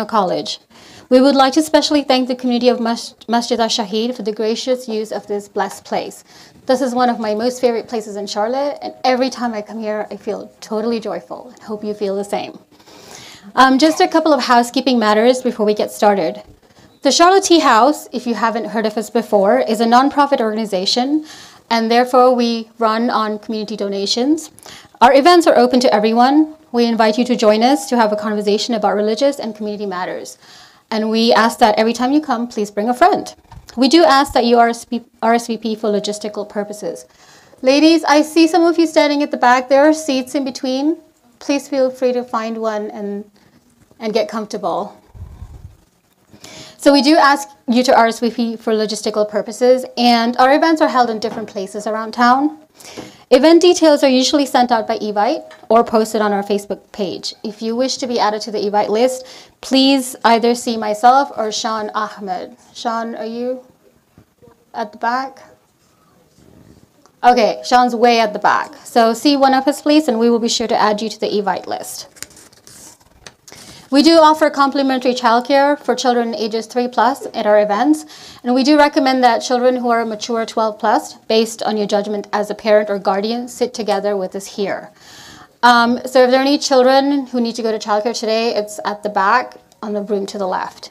College. We would like to especially thank the community of Masjid Ash-Shaheed for the gracious use of this blessed place. This is one of my most favorite places in Charlotte, and every time I come here, I feel totally joyful, and hope you feel the same. Just a couple of housekeeping matters before we get started. The Charlotte Tea House, if you haven't heard of us before, is a nonprofit organization, and therefore we run on community donations. Our events are open to everyone. We invite you to join us to have a conversation about religious and community matters. And we ask that every time you come, please bring a friend. We do ask that you RSVP for logistical purposes. Ladies, I see some of you standing at the back. There are seats in between. Please feel free to find one and get comfortable. So we do ask you to RSVP for logistical purposes, and our events are held in different places around town. Event details are usually sent out by Evite or posted on our Facebook page. If you wish to be added to the Evite list, please either see myself or Sean Ahmed. Sean, are you at the back? Okay, Sean's way at the back. So see one of us, please, and we will be sure to add you to the Evite list. We do offer complimentary childcare for children ages 3+ at our events, and we do recommend that children who are mature 12+, based on your judgment as a parent or guardian, sit together with us here. So if there are any children who need to go to childcare today, it's at the back on the room to the left.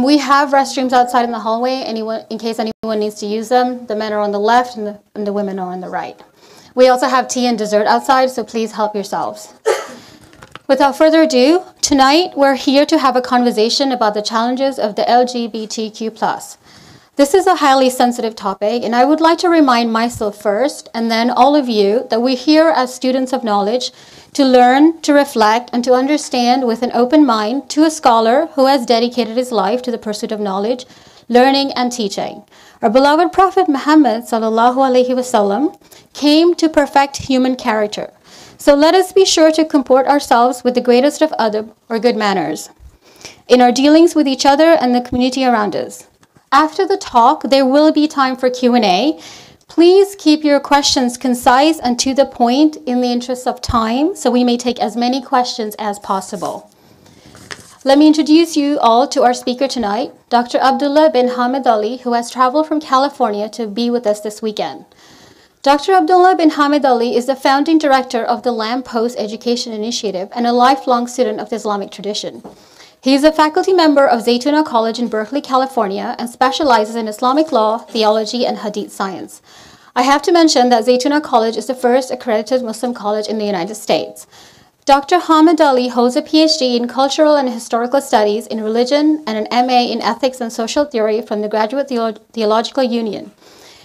We have restrooms outside in the hallway in case anyone needs to use them. The men are on the left and the women are on the right. We also have tea and dessert outside, so please help yourselves. Without further ado, tonight we're here to have a conversation about the challenges of the LGBTQ+. This is a highly sensitive topic, and I would like to remind myself first, and then all of you, that we're here as students of knowledge to learn, to reflect, and to understand with an open mind to a scholar who has dedicated his life to the pursuit of knowledge, learning, and teaching. Our beloved Prophet Muhammad ﷺ came to perfect human character. So let us be sure to comport ourselves with the greatest of adab, or good manners, in our dealings with each other and the community around us. After the talk, there will be time for Q&A. Please keep your questions concise and to the point in the interest of time, so we may take as many questions as possible. Let me introduce you all to our speaker tonight, Dr. Abdullah Ali, who has traveled from California to be with us this weekend. Dr. Abdullah Ali is the founding director of the Lamppost Education Initiative and a lifelong student of the Islamic tradition. He is a faculty member of Zaytuna College in Berkeley, California, and specializes in Islamic law, theology, and Hadith science. I have to mention that Zaytuna College is the first accredited Muslim college in the United States. Dr. Hamid Ali holds a PhD in Cultural and Historical Studies in Religion and an MA in Ethics and Social Theory from the Graduate Theological Union.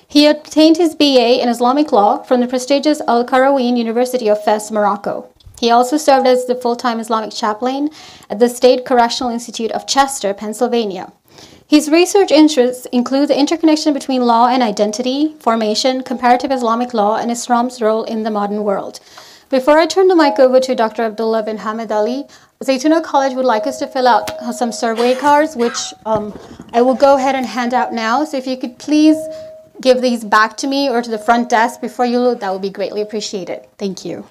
He obtained his BA in Islamic law from the prestigious Al-Qarawiyyin University of Fez, Morocco. He also served as the full-time Islamic chaplain at the State Correctional Institute of Chester, Pennsylvania. His research interests include the interconnection between law and identity, formation, comparative Islamic law, and Islam's role in the modern world. Before I turn the mic over to Dr. Abdullah Ali, Zaytuna College would like us to fill out some survey cards, which I will go ahead and hand out now. So if you could please give these back to me or to the front desk before you leave, that would be greatly appreciated. Thank you.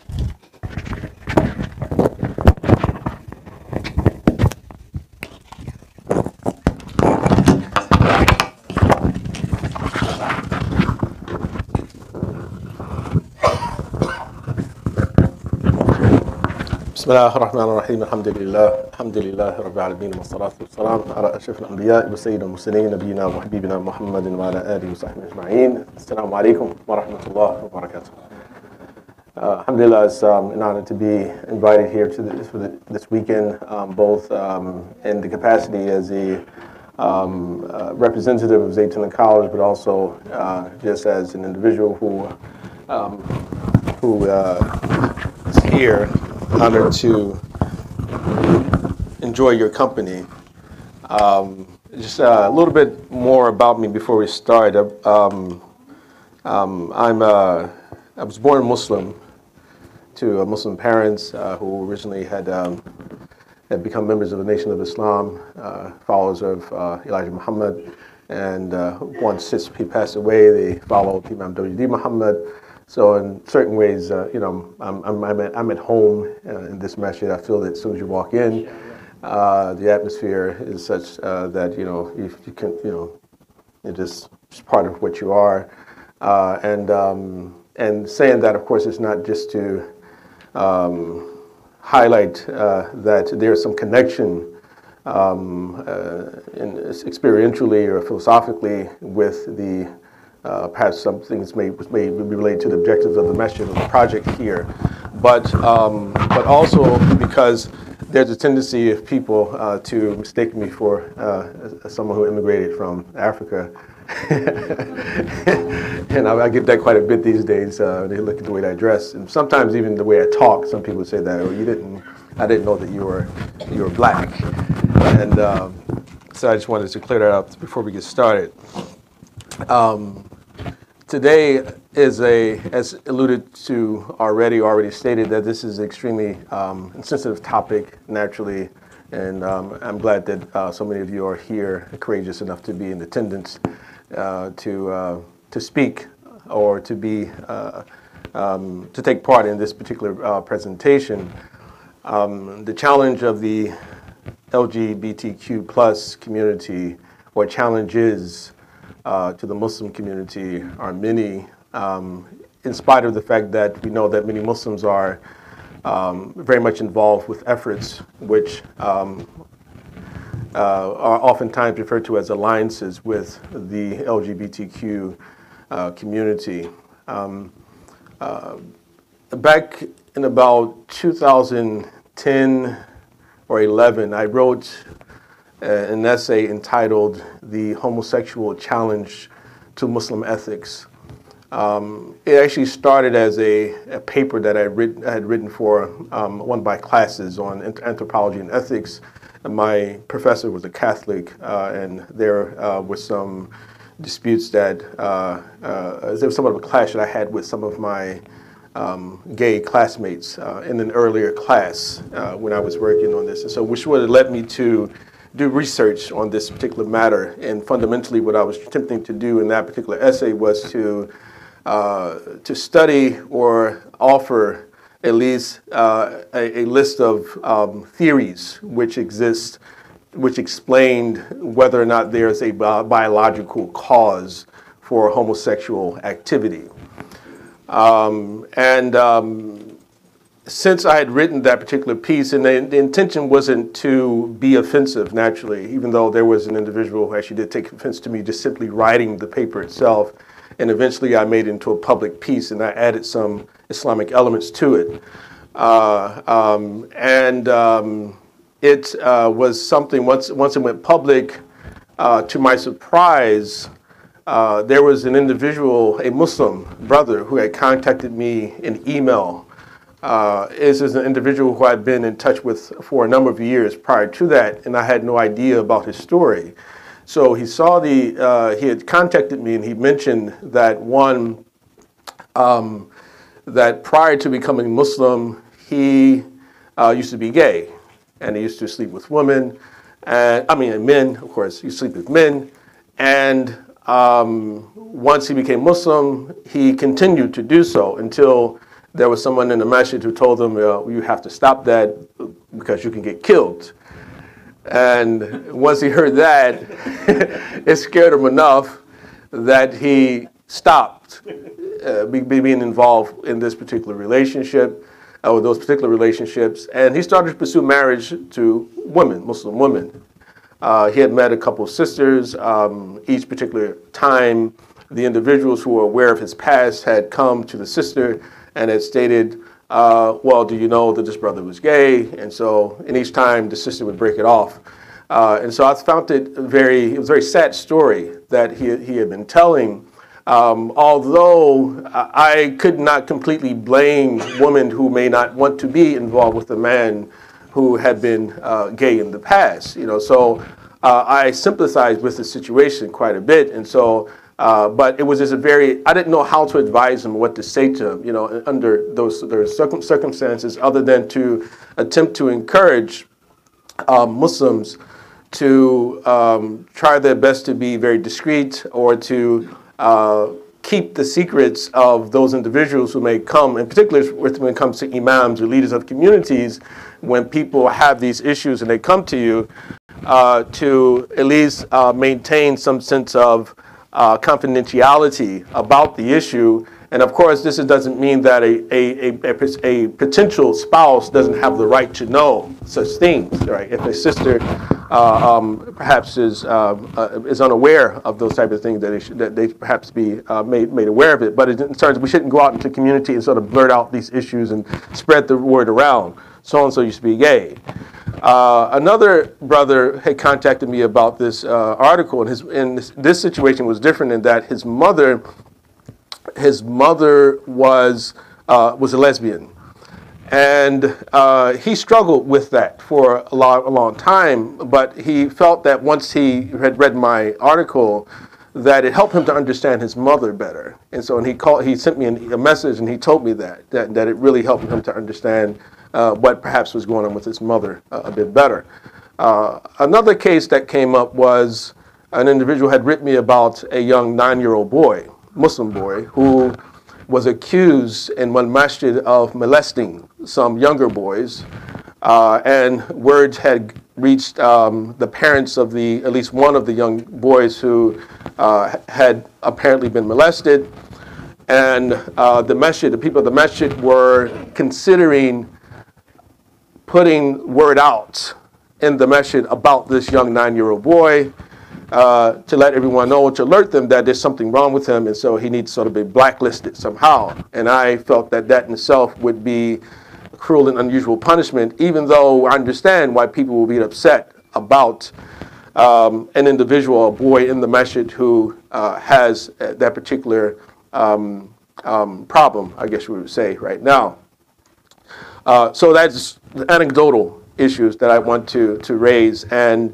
Bismillah ar-Rahman ar-Rahim, alhamdulillah, rabbil alameen, wa salatu wa salam, ala ashraf al-anbiya, wa sayyid al-mursaleen, nabiyina wa habibina Muhammadin wa ala alihi wa sahbihi ajma'een. Assalamu alaikum wa rahmatullahi wa barakatuh. Alhamdulillah, it's an honor to be invited here to this weekend, both in the capacity as a representative of Zaytuna College, but also just as an individual who is here, honored to enjoy your company. Just a little bit more about me before we start. I was born Muslim to Muslim parents who originally had become members of the Nation of Islam, followers of Elijah Muhammad, and once he passed away, they followed Imam W.D. Muhammad. So in certain ways, I'm at home in this masjid. I feel that as soon as you walk in, the atmosphere is such that you can it just it's part of what you are, and saying that, of course, it's not just to highlight that there's some connection experientially or philosophically with the perhaps some things may be related to the objectives of the Masjid of the project here, but also because there's a tendency of people to mistake me for someone who immigrated from Africa. And I get that quite a bit these days. They look at the way that I dress, and sometimes even the way I talk. Some people say that, "Oh, I didn't know that you were black." And so I just wanted to clear that up before we get started. Today is as alluded to already stated, that this is an extremely sensitive topic, naturally, and I'm glad that so many of you are here, courageous enough to be in attendance to speak or to take part in this particular presentation. The challenge of the LGBTQ plus community, or challenges to the Muslim community, are many, in spite of the fact that we know that many Muslims are very much involved with efforts which are oftentimes referred to as alliances with the LGBTQ community. Back in about 2010 or 11, I wrote an essay entitled "The Homosexual Challenge to Muslim Ethics." It actually started as a paper that I had written for one of my classes on anthropology and ethics. And my professor was a Catholic, and there were some disputes that there was somewhat of a clash that I had with some of my gay classmates in an earlier class when I was working on this. And so which would have led me to do research on this particular matter. And fundamentally what I was attempting to do in that particular essay was to study or offer at least a list of theories which exist, which explained whether or not there's a biological cause for homosexual activity. Since I had written that particular piece, and the intention wasn't to be offensive, naturally, even though there was an individual who actually did take offense to me just simply writing the paper itself, and eventually I made it into a public piece and I added some Islamic elements to it. It was something, once it went public, to my surprise, there was an individual, a Muslim brother, who had contacted me in email. This is an individual who I'd been in touch with for a number of years prior to that, and I had no idea about his story. So he saw he had contacted me, and he mentioned that that prior to becoming Muslim, he used to be gay, and he used to sleep with women, and men, of course. He sleep with men, and once he became Muslim, he continued to do so until there was someone in the masjid who told him, "You have to stop that because you can get killed." And once he heard that, it scared him enough that he stopped being involved in this particular relationship, or those particular relationships, and he started to pursue marriage to women, Muslim women. He had met a couple of sisters. Each particular time, the individuals who were aware of his past had come to the sister and had stated, "Well, do you know that this brother was gay?" And each time the sister would break it off. And so I found it was a very sad story that he had been telling. Although I could not completely blame women who may not want to be involved with a man who had been gay in the past, So I sympathized with the situation quite a bit, and so. But it was just I didn't know how to advise him, what to say to him, under those circumstances, other than to attempt to encourage Muslims to try their best to be very discreet, or to keep the secrets of those individuals who may come, in particular when it comes to imams or leaders of communities, when people have these issues and they come to you, to at least maintain some sense of confidentiality about the issue. And of course, this doesn't mean that a potential spouse doesn't have the right to know such things, right? If a sister perhaps is unaware of those type of things, that they perhaps be made aware of it. But in terms of, we shouldn't go out into the community and sort of blurt out these issues and spread the word around. So-and-so used to be gay. Another brother had contacted me about this article, and this situation was different in that his mother was a lesbian, and he struggled with that for a long time. But he felt that once he had read my article, that it helped him to understand his mother better. And so he sent me a message, and he told me that it really helped him to understand what perhaps was going on with his mother a bit better. Another case that came up was an individual had written me about a young 9-year-old boy, Muslim boy, who was accused in one masjid of molesting some younger boys, and words had reached the parents of at least one of the young boys who had apparently been molested, and the people of the masjid were considering putting word out in the masjid about this young 9-year-old boy, to let everyone know, to alert them that there's something wrong with him, and so he needs to sort of be blacklisted somehow. And I felt that in itself would be a cruel and unusual punishment, even though I understand why people will be upset about an individual, a boy in the masjid who has that particular problem, I guess we would say right now. So that's anecdotal issues that I want to raise, and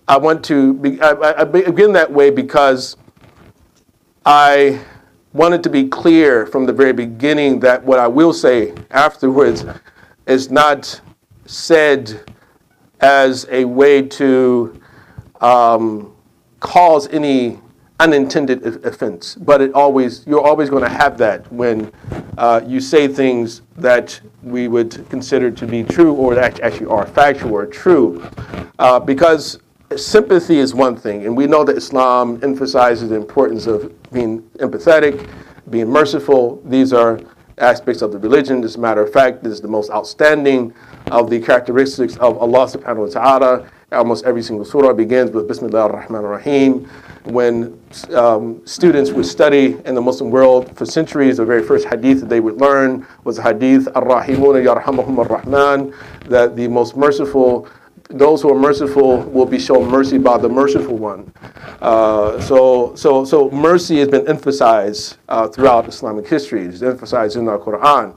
I want to begin that way because I wanted to be clear from the very beginning that what I will say afterwards is not said as a way to cause any unintended offense, but you're always going to have that when you say things that we would consider to be true or that actually are factual or true, because sympathy is one thing, and we know that Islam emphasizes the importance of being empathetic, being merciful. These are aspects of the religion. As a matter of fact, this is the most outstanding of the characteristics of Allah subhanahu wa ta'ala. Almost every single surah begins with Bismillah ar-Rahman ar-Rahim. When students would study in the Muslim world for centuries, the very first hadith that they would learn was the hadith, Ar-Rahimuna yarhamuhum ar-Rahman, that the most merciful, those who are merciful will be shown mercy by the merciful one. So mercy has been emphasized throughout Islamic history. It's emphasized in our Quran.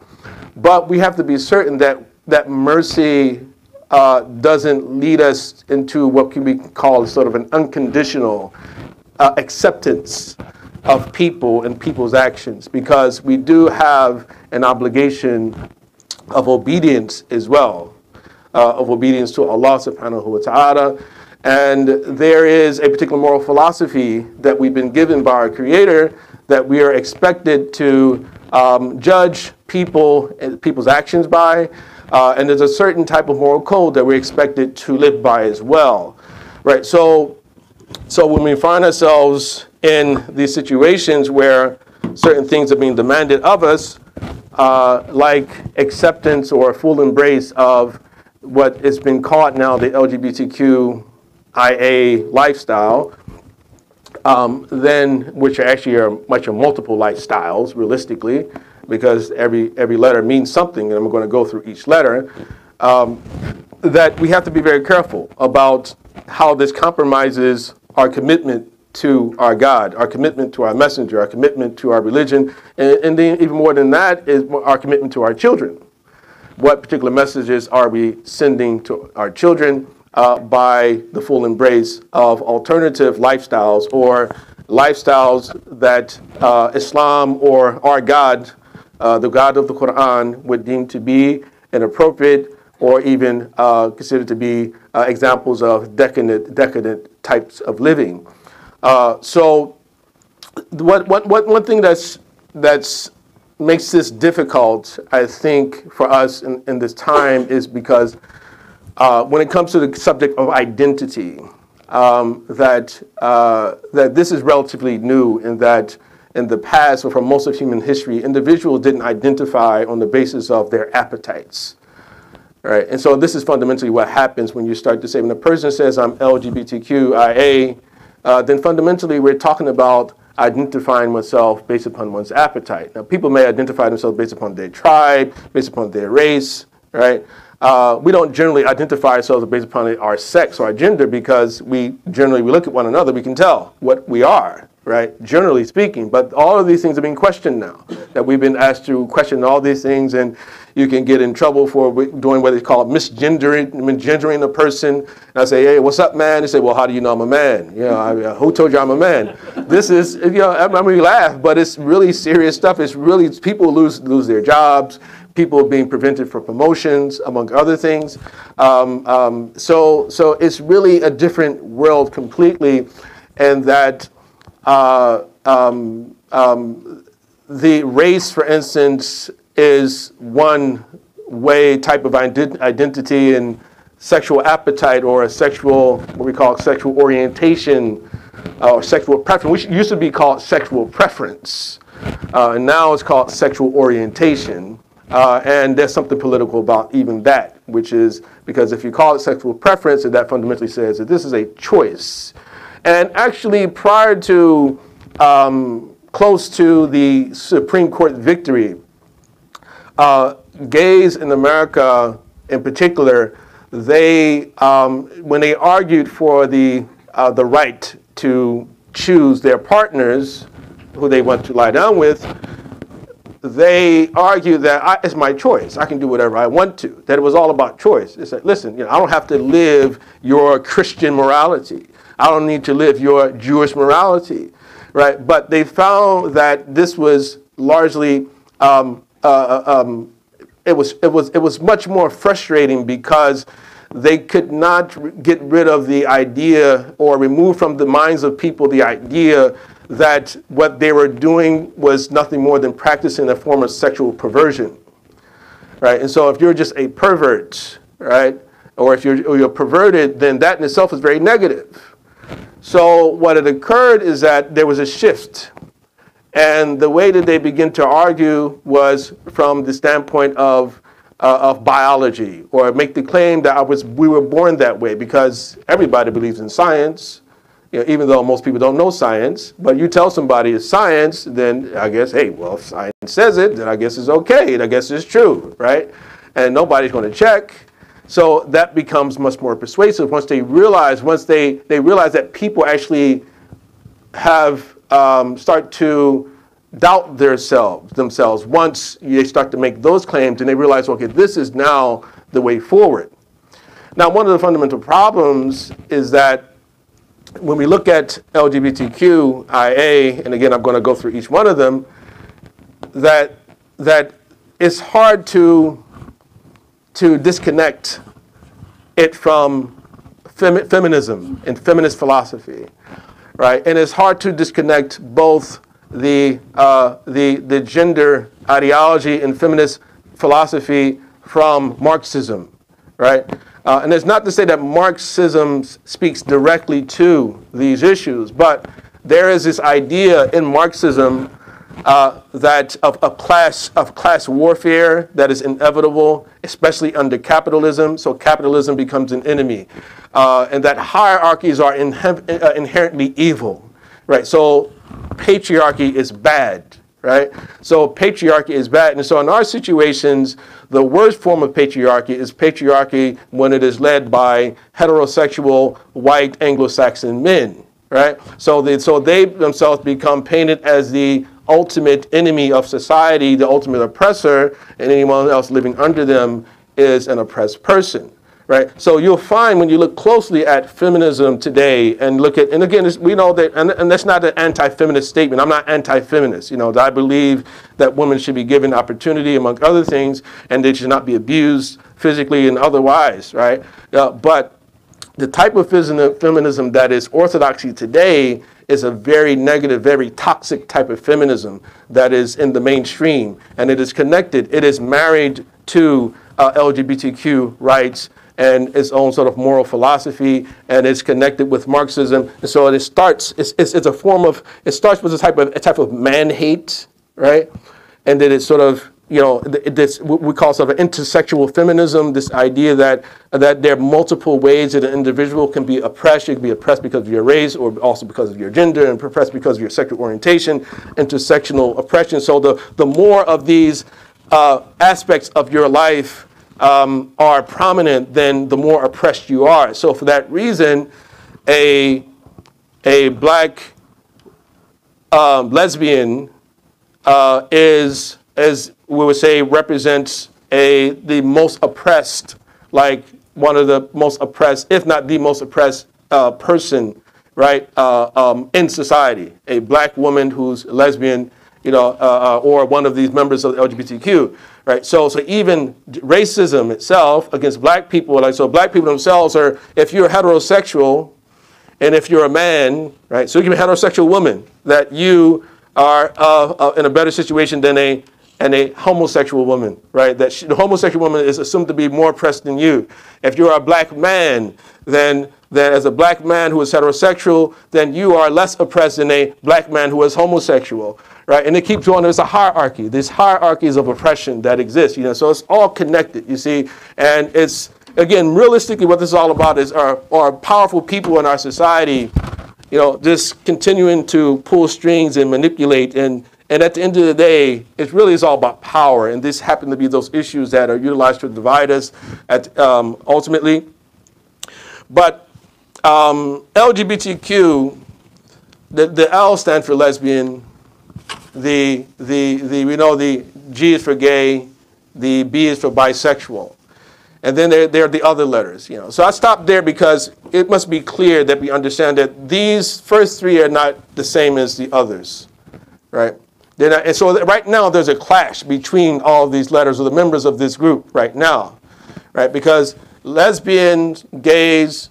But we have to be certain that mercy doesn't lead us into what can be called sort of an unconditional acceptance of people and people's actions, because we do have an obligation of obedience as well, of obedience to Allah subhanahu wa ta'ala. And there is a particular moral philosophy that we've been given by our Creator that we are expected to judge people's actions by. And there's a certain type of moral code that we're expected to live by as well, right? So when we find ourselves in these situations where certain things are being demanded of us, like acceptance or full embrace of what has been called now the LGBTQ IA lifestyle, then which actually are much of multiple lifestyles realistically, because every letter means something, and I'm going to go through each letter, that we have to be very careful about how this compromises our commitment to our God, our commitment to our messenger, our commitment to our religion, and then even more than that is our commitment to our children. What particular messages are we sending to our children by the full embrace of alternative lifestyles, or lifestyles that Islam or our God, the God of the Quran, would deem to be inappropriate, or even considered to be examples of decadent types of living. So one thing that's makes this difficult, I think, for us in this time is because when it comes to the subject of identity, that this is relatively new, in that in the past, or for most of human history, individuals didn't identify on the basis of their appetites. Right? And so this is fundamentally what happens when you start to say, when a person says, I'm LGBTQIA, then fundamentally we're talking about identifying oneself based upon one's appetite. Now, people may identify themselves based upon their tribe, based upon their race, right? We don't generally identify ourselves based upon our sex or our gender, because we look at one another, we can tell what we are, right? Generally speaking. But all of these things are being questioned now, that we've been asked to question all these things, and you can get in trouble for doing what they call misgendering a person. And I say, hey, what's up, man? They say, well, how do you know I'm a man? You know, who told you I'm a man? This is, you know, I mean, we laugh, but it's really serious stuff. It's really, people lose their jobs, people being prevented from promotions, among other things. So it's really a different world completely, and that the race, for instance, is one way, type of identity, and sexual appetite, or a sexual, what we call sexual orientation, or sexual preference, which used to be called sexual preference, and now it's called sexual orientation. And there's something political about even that, which is because if you call it sexual preference, and that fundamentally says that this is a choice. And actually, prior to close to the Supreme Court victory, gays in America, in particular, they when they argued for the right to choose their partners, who they want to lie down with, they argued that it's my choice. I can do whatever I want to. That it was all about choice. They said, listen, you know, I don't have to live your Christian morality. I don't need to live your Jewish morality, right? But they found that this was largely it was much more frustrating, because they could not get rid of the idea, or remove from the minds of people the idea that what they were doing was nothing more than practicing a form of sexual perversion, right? And so if you're just a pervert, right, or if you're perverted, then that in itself is very negative. So what had occurred is that there was a shift. And the way that they begin to argue was from the standpoint of biology, or make the claim that we were born that way, because everybody believes in science, you know, even though most people don't know science. But you tell somebody it's science, then I guess, hey, well, if science says it, then I guess it's okay, and I guess it's true, right? And nobody's going to check. So that becomes much more persuasive once they realize that people actually have start to doubt themselves. Once they start to make those claims, and they realize, okay, this is now the way forward. Now, one of the fundamental problems is that when we look at LGBTQIA, and again, I'm going to go through each one of them, that it's hard to disconnect it from feminism and feminist philosophy, right? And it's hard to disconnect both the gender ideology and feminist philosophy from Marxism, right? And it's not to say that Marxism speaks directly to these issues, but there is this idea in Marxism that of class warfare that is inevitable, especially under capitalism. So capitalism becomes an enemy, and that hierarchies are inherently evil, right? So patriarchy is bad, right? So patriarchy is bad, and so in our situations, the worst form of patriarchy is patriarchy when it is led by heterosexual white Anglo-Saxon men, right? So they themselves become painted as the ultimate enemy of society, the ultimate oppressor, and anyone else living under them is an oppressed person, right? So you'll find when you look closely at feminism today and look at, and again, we know that, and that's not an anti-feminist statement. I'm not anti-feminist. You know, I believe that women should be given opportunity, among other things, and they should not be abused physically and otherwise, right? But the type of feminism that is orthodoxy today is a very negative, very toxic type of feminism that is in the mainstream, and it is connected. It is married to LGBTQ rights and its own sort of moral philosophy, and it's connected with Marxism. And so it starts. It's a form of. It starts with a type of man hate, right? And then it's sort of, you know, this what we call sort of intersexual feminism. This idea that there are multiple ways that an individual can be oppressed. You can be oppressed because of your race, or also because of your gender, and oppressed because of your sexual orientation. Intersectional oppression. So the more of these aspects of your life are prominent, then the more oppressed you are. So for that reason, a black lesbian is, as we would say, represents the most oppressed, like one of the most oppressed, if not the most oppressed person, right, in society. A black woman who's lesbian, you know, or one of these members of the LGBTQ, right? So even racism itself against black people, like, so black people themselves are, if you're heterosexual, and if you're a man, right? So you can be a heterosexual woman, that you are in a better situation than a homosexual woman, right? That the homosexual woman is assumed to be more oppressed than you. If you're a black man, then as a black man who is heterosexual, then you are less oppressed than a black man who is homosexual, right? And it keeps going. There's a hierarchy. There's hierarchies of oppression that exist, you know. So it's all connected, you see. And it's, again, realistically, what this is all about is are powerful people in our society, you know, just continuing to pull strings and manipulate. And at the end of the day, it really is all about power. And this happen to be those issues that are utilized to divide us ultimately. But LGBTQ, the L stands for lesbian. We know the G is for gay. The B is for bisexual. And then there are the other letters, you know. So I stopped there because it must be clear that we understand that these first three are not the same as the others, right? They're not, and so right now there's a clash between all of these letters of the members of this group right now, right? Because lesbians, gays,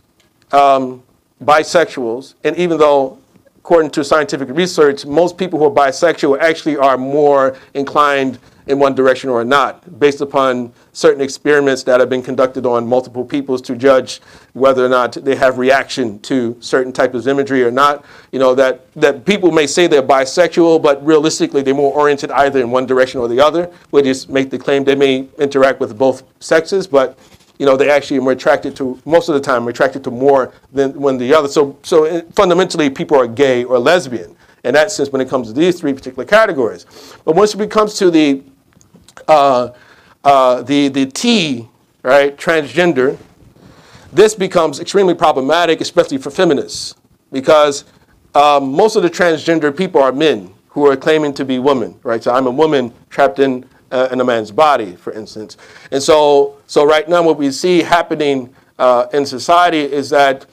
bisexuals, and even though, according to scientific research, most people who are bisexual actually are more inclined in one direction or not, based upon certain experiments that have been conducted on multiple peoples to judge whether or not they have reaction to certain types of imagery or not. You know, that people may say they're bisexual, but realistically they're more oriented either in one direction or the other. We just make the claim they may interact with both sexes, but you know, they actually are attracted to, most of the time, attracted to more than one the other. So fundamentally, people are gay or lesbian in that sense when it comes to these three particular categories. But once it comes to the T, right, transgender, this becomes extremely problematic, especially for feminists, because most of the transgender people are men who are claiming to be women, right? So I'm a woman trapped in a man's body, for instance. And so right now what we see happening in society is that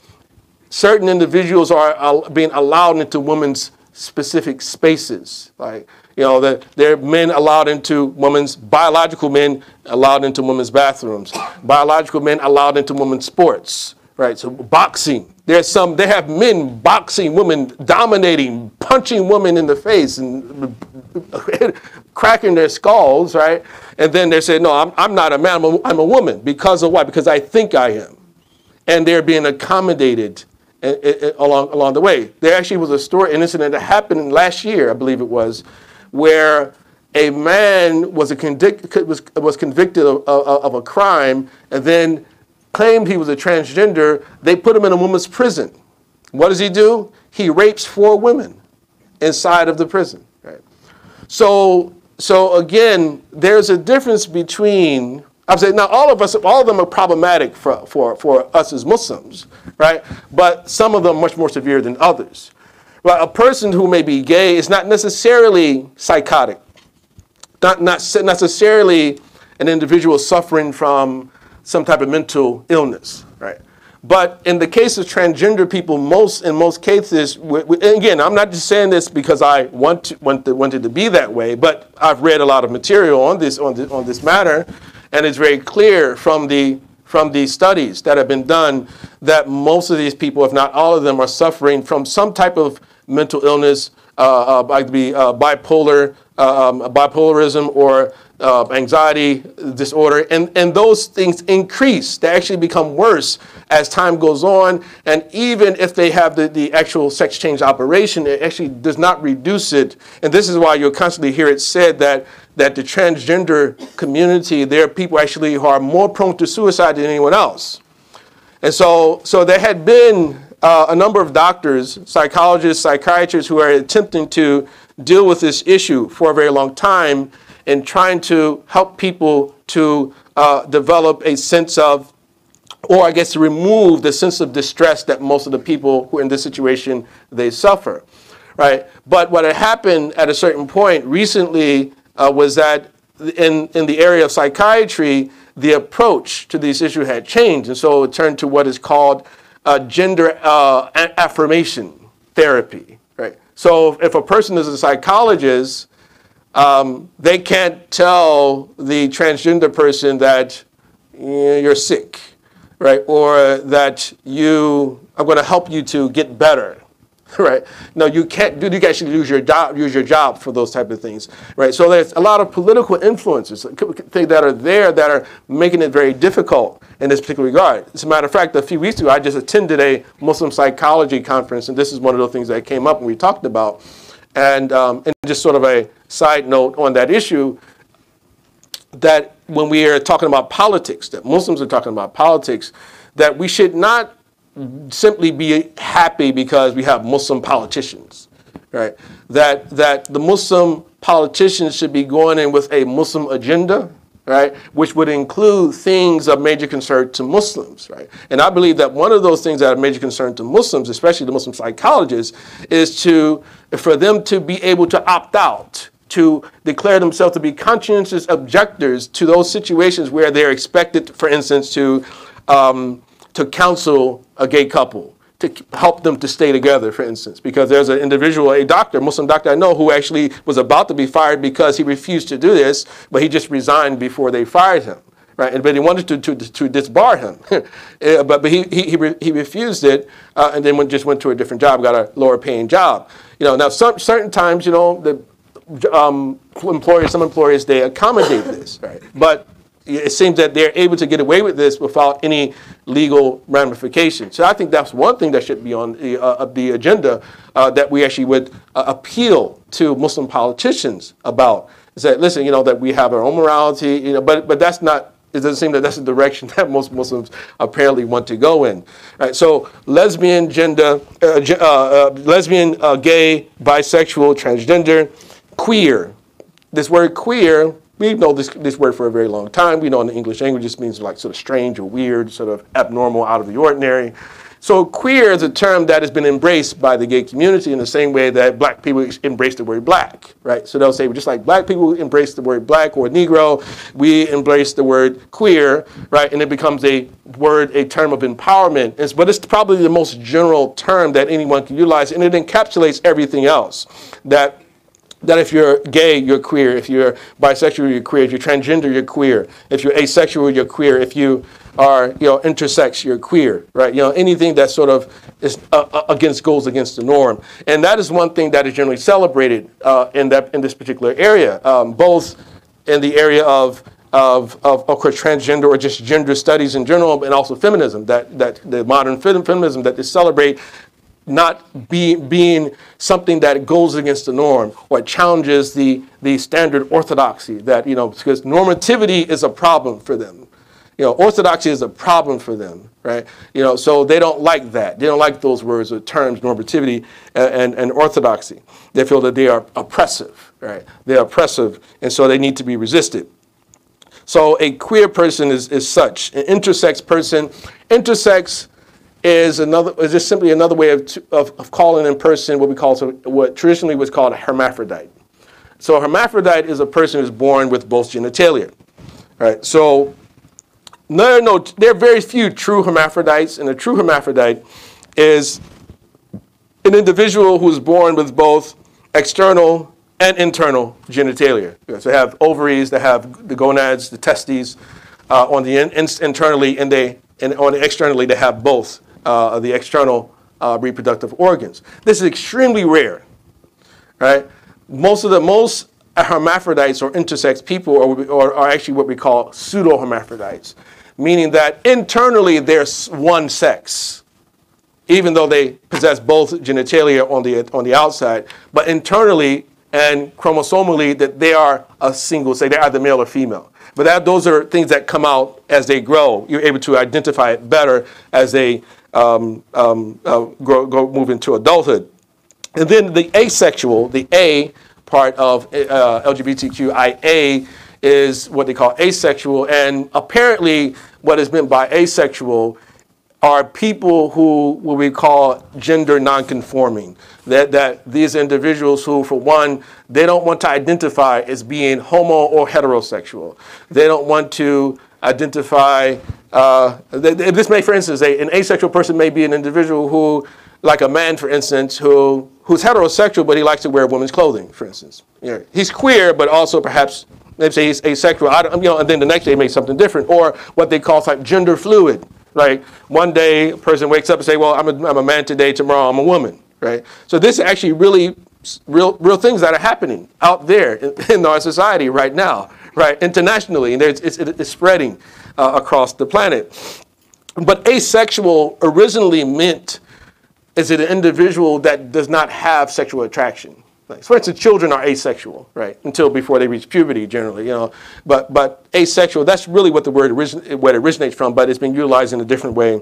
certain individuals are being allowed into women's specific spaces. Like, you know, that there are men allowed into women's, biological men allowed into women's bathrooms, biological men allowed into women's sports, right? So boxing. They have men boxing women, dominating, punching women in the face and cracking their skulls, right? And then they say, no, I'm not a man, I'm a woman. Because of why? Because I think I am. And they're being accommodated along the way. There actually was an incident that happened last year, I believe it was, where a man was convicted of a crime and then claimed he was a transgender. They put him in a woman's prison. What does he do? He rapes 4 women inside of the prison. Right? So again, there's a difference between, I'm saying now all of them are problematic for us as Muslims, right? But some of them much more severe than others. But a person who may be gay is not necessarily psychotic, not necessarily an individual suffering from some type of mental illness, right? But in the case of transgender people, in most cases, and again, I'm not just saying this because I wanted to be that way, but I've read a lot of material on this matter, and it's very clear from the studies that have been done that most of these people, if not all of them, are suffering from some type of mental illness, it could be bipolarism or anxiety disorder, and those things increase. They actually become worse as time goes on, and even if they have the actual sex change operation, it actually does not reduce it. And this is why you'll constantly hear it said that the transgender community, there are people actually who are more prone to suicide than anyone else. And so there had been a number of doctors, psychologists, psychiatrists who are attempting to deal with this issue for a very long time and trying to help people to develop a sense of, or I guess to remove the sense of distress that most of the people who are in this situation, they suffer, right? But what had happened at a certain point recently was that in the area of psychiatry, the approach to this issue had changed. And so it turned to what is called gender affirmation therapy, right? So if a person is a psychologist, they can't tell the transgender person that you're sick, right? Or that I'm going to help you to get better, right? No, you can't. You can actually use your job for those type of things, right? So there's a lot of political influences that are there that are making it very difficult in this particular regard. As a matter of fact, a few weeks ago, I just attended a Muslim psychology conference, and this is one of the things that came up and we talked about. And just sort of a side note on that issue, that when we are talking about politics, that Muslims are talking about politics, that we should not simply be happy because we have Muslim politicians, right? That the Muslim politicians should be going in with a Muslim agenda, right? Which would include things of major concern to Muslims, right? And I believe that one of those things that are major concern to Muslims, especially the Muslim psychologists, is for them to be able to opt out, to declare themselves to be conscientious objectors to those situations where they're expected, for instance, to counsel a gay couple, to help them to stay together, for instance, because there's an individual, a doctor, Muslim doctor I know, who actually was about to be fired because he refused to do this, but he just resigned before they fired him, right? But he wanted to disbar him, but he refused it, and then just went to a different job, got a lower paying job. Now certain times, the some employers, they accommodate this, right? But it seems that they're able to get away with this without any legal ramifications. So I think that's one thing that should be on the agenda that we actually would appeal to Muslim politicians about. Is that, listen, that we have our own morality, but that's not, it doesn't seem that that's the direction that most Muslims apparently want to go in. Right? So lesbian, gay, bisexual, transgender, queer. This word queer, we know this word for a very long time. We know in the English language this means like sort of strange or weird, sort of abnormal, out of the ordinary. So queer is a term that has been embraced by the gay community in the same way that black people embrace the word black, right? So they'll say, just like black people embrace the word black or Negro, we embrace the word queer, right? And it becomes a term of empowerment. But it's probably the most general term that anyone can utilize, and it encapsulates everything else. That if you're gay, you're queer. If you're bisexual, you're queer. If you're transgender, you're queer. If you're asexual, you're queer. If you are, intersex, you're queer, right? Anything that sort of is goes against the norm. And that is one thing that is generally celebrated in this particular area, both in the area of course, transgender or just gender studies in general, and also feminism. That the modern feminism that they celebrate not being something that goes against the norm or challenges the standard orthodoxy, that, because normativity is a problem for them. Orthodoxy is a problem for them, right? So they don't like that. They don't like those words or terms, normativity and orthodoxy. They feel that they are oppressive, right? They're oppressive, and so they need to be resisted. So a queer person is such. An intersex person, intersex is just simply another way of calling in person what traditionally was called a hermaphrodite. So a hermaphrodite is a person who's born with both genitalia, right? So there are very few true hermaphrodites, and a true hermaphrodite is an individual who's born with both external and internal genitalia. So they have ovaries, they have the gonads, the testes on the internally, and on the externally they have both the external reproductive organs. This is extremely rare, right? Most hermaphrodites or intersex people are actually what we call pseudo-hermaphrodites, meaning that internally there's one sex, even though they possess both genitalia on the outside, but internally and chromosomally that they are a single sex. They're either male or female. But those are things that come out as they grow. You're able to identify it better as they move into adulthood. And then the asexual, the A part of LGBTQIA is what they call asexual. And apparently what is meant by asexual are people who what we call gender nonconforming. That these individuals who, for one, they don't want to identify as being homo or heterosexual. They don't want to identify, this may, for instance, an asexual person may be an individual who, like a man, for instance, who's heterosexual, but he likes to wear women's clothing, for instance. You know, he's queer, but also perhaps, let's say he's asexual, and then the next day makes something different, or what they call like gender fluid. Like one day a person wakes up and say, well, I'm a man today, tomorrow I'm a woman, right? So this is actually really real things that are happening out there in our society right now, right? Internationally, and it's spreading across the planet. But asexual originally meant is it an individual that does not have sexual attraction. Like, for instance, children are asexual, right? Until before they reach puberty, generally, you know. But asexual, that's really what the word originates from, but it's been utilized in a different way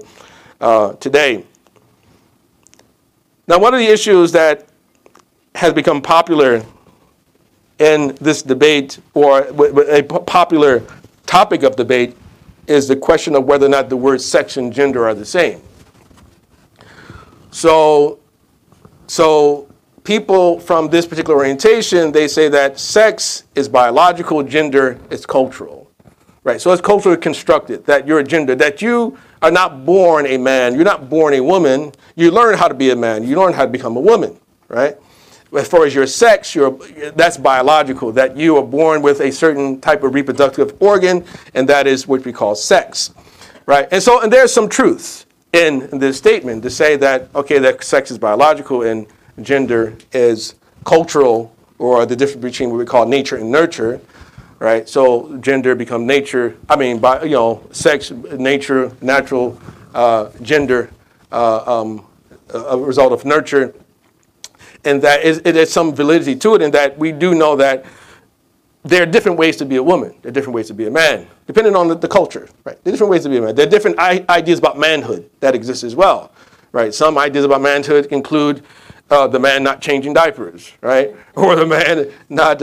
today. Now, one of the issues that has become popular in this debate, or a popular topic of debate, is the question of whether or not the words sex and gender are the same. So people from this particular orientation, they say that sex is biological, gender is cultural, right? So it's culturally constructed, that you're a gender, that you are not born a man, you're not born a woman, you learn how to be a man, you learn how to become a woman, right? As far as your sex, that's biological, that you are born with a certain type of reproductive organ, and that is what we call sex, right? And there's some truth in this statement to say that, okay, that sex is biological and gender is cultural, or the difference between what we call nature and nurture, right? So gender becomes nature. Sex, nature, natural, gender, a result of nurture, and that there's some validity to it. In that we do know that there are different ways to be a woman. There are different ways to be a man, depending on the culture, right? There are different ways to be a man. There are different ideas about manhood that exist as well, right? Some ideas about manhood include the man not changing diapers, right? Or the man not,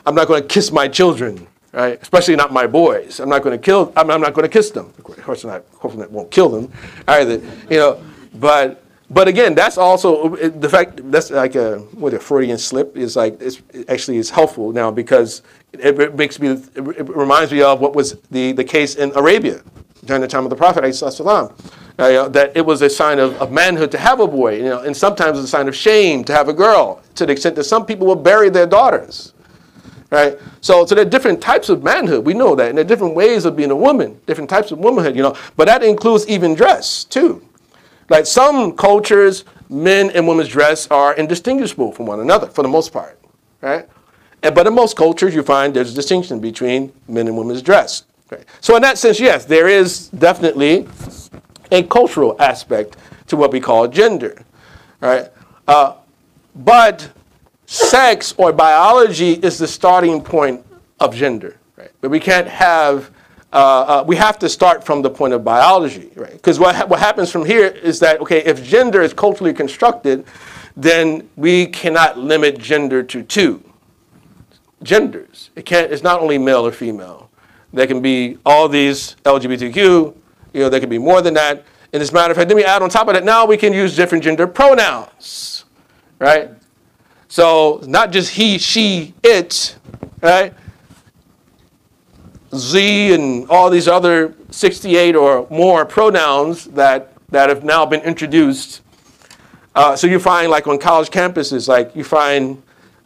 I'm not going to kiss my children, right? Especially not my boys. I'm not going to kiss them. Of course, hopefully that won't kill them either, you know. But again, that's also the fact. That's like a Freudian slip is like. It's actually helpful now because it reminds me of what was the case in Arabia during the time of the Prophet ﷺ. That it was a sign of manhood to have a boy, you know, and sometimes it's a sign of shame to have a girl, to the extent that some people will bury their daughters, right? So there are different types of manhood. We know that, and there are different ways of being a woman, different types of womanhood, you know. But that includes even dress too. Like some cultures, men and women's dress are indistinguishable from one another for the most part, right? But in most cultures, you find there's a distinction between men and women's dress. Right? So in that sense, yes, there is definitely a cultural aspect to what we call gender, right? But sex or biology is the starting point of gender, right? But we can't have, we have to start from the point of biology, right? Because what happens from here is that, okay, if gender is culturally constructed, then we cannot limit gender to two genders. It's not only male or female. There can be all these LGBTQ, you know, there can be more than that. And as a matter of fact, then we add on top of that, now we can use different gender pronouns, right? So not just he, she, it, right? Z and all these other 68 or more pronouns that have now been introduced. So you find like on college campuses, like you find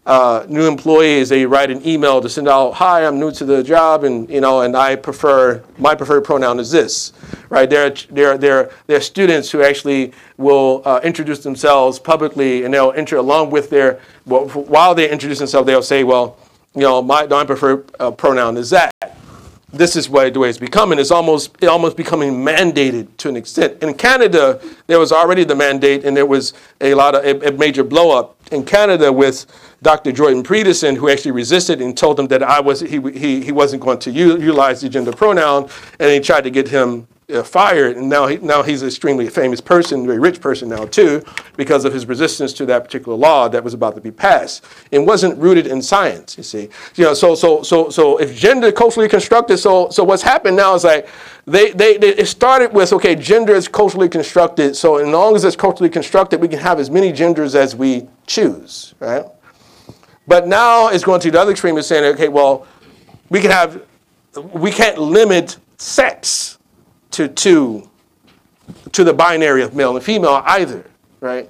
new employees, they write an email to send out, "Hi, I'm new to the job, and and my preferred pronoun is this." Right? There are students who actually will introduce themselves publicly, and they'll enter along with while they introduce themselves, they'll say, "Well, my preferred pronoun is that." This is the way it's becoming. It's almost becoming mandated to an extent. In Canada, there was already the mandate, and there was a major blow up in Canada with Dr. Jordan Peterson, who actually resisted and told him that he wasn't going to utilize the gender pronoun, and he tried to get him fired. And now he's an extremely famous person, very rich person now too, because of his resistance to that particular law that was about to be passed. It wasn't rooted in science, you see. So if gender culturally constructed, so what's happened now is like it started with, okay, gender is culturally constructed, so as long as it's culturally constructed, we can have as many genders as we choose, right? But now it's going to the other extreme of saying, okay, well, we can't limit sex to the binary of male and female either, right?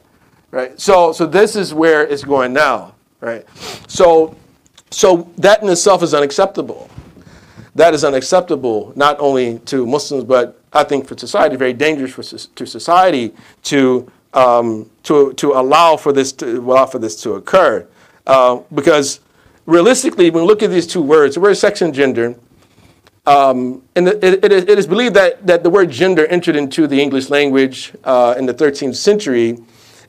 So this is where it's going now, right? So that in itself is unacceptable. That is unacceptable not only to Muslims, but I think for society, very dangerous to society to allow for this to occur, because realistically, when we look at these two words, the word sex and gender. And it is believed that the word gender entered into the English language in the 13th century,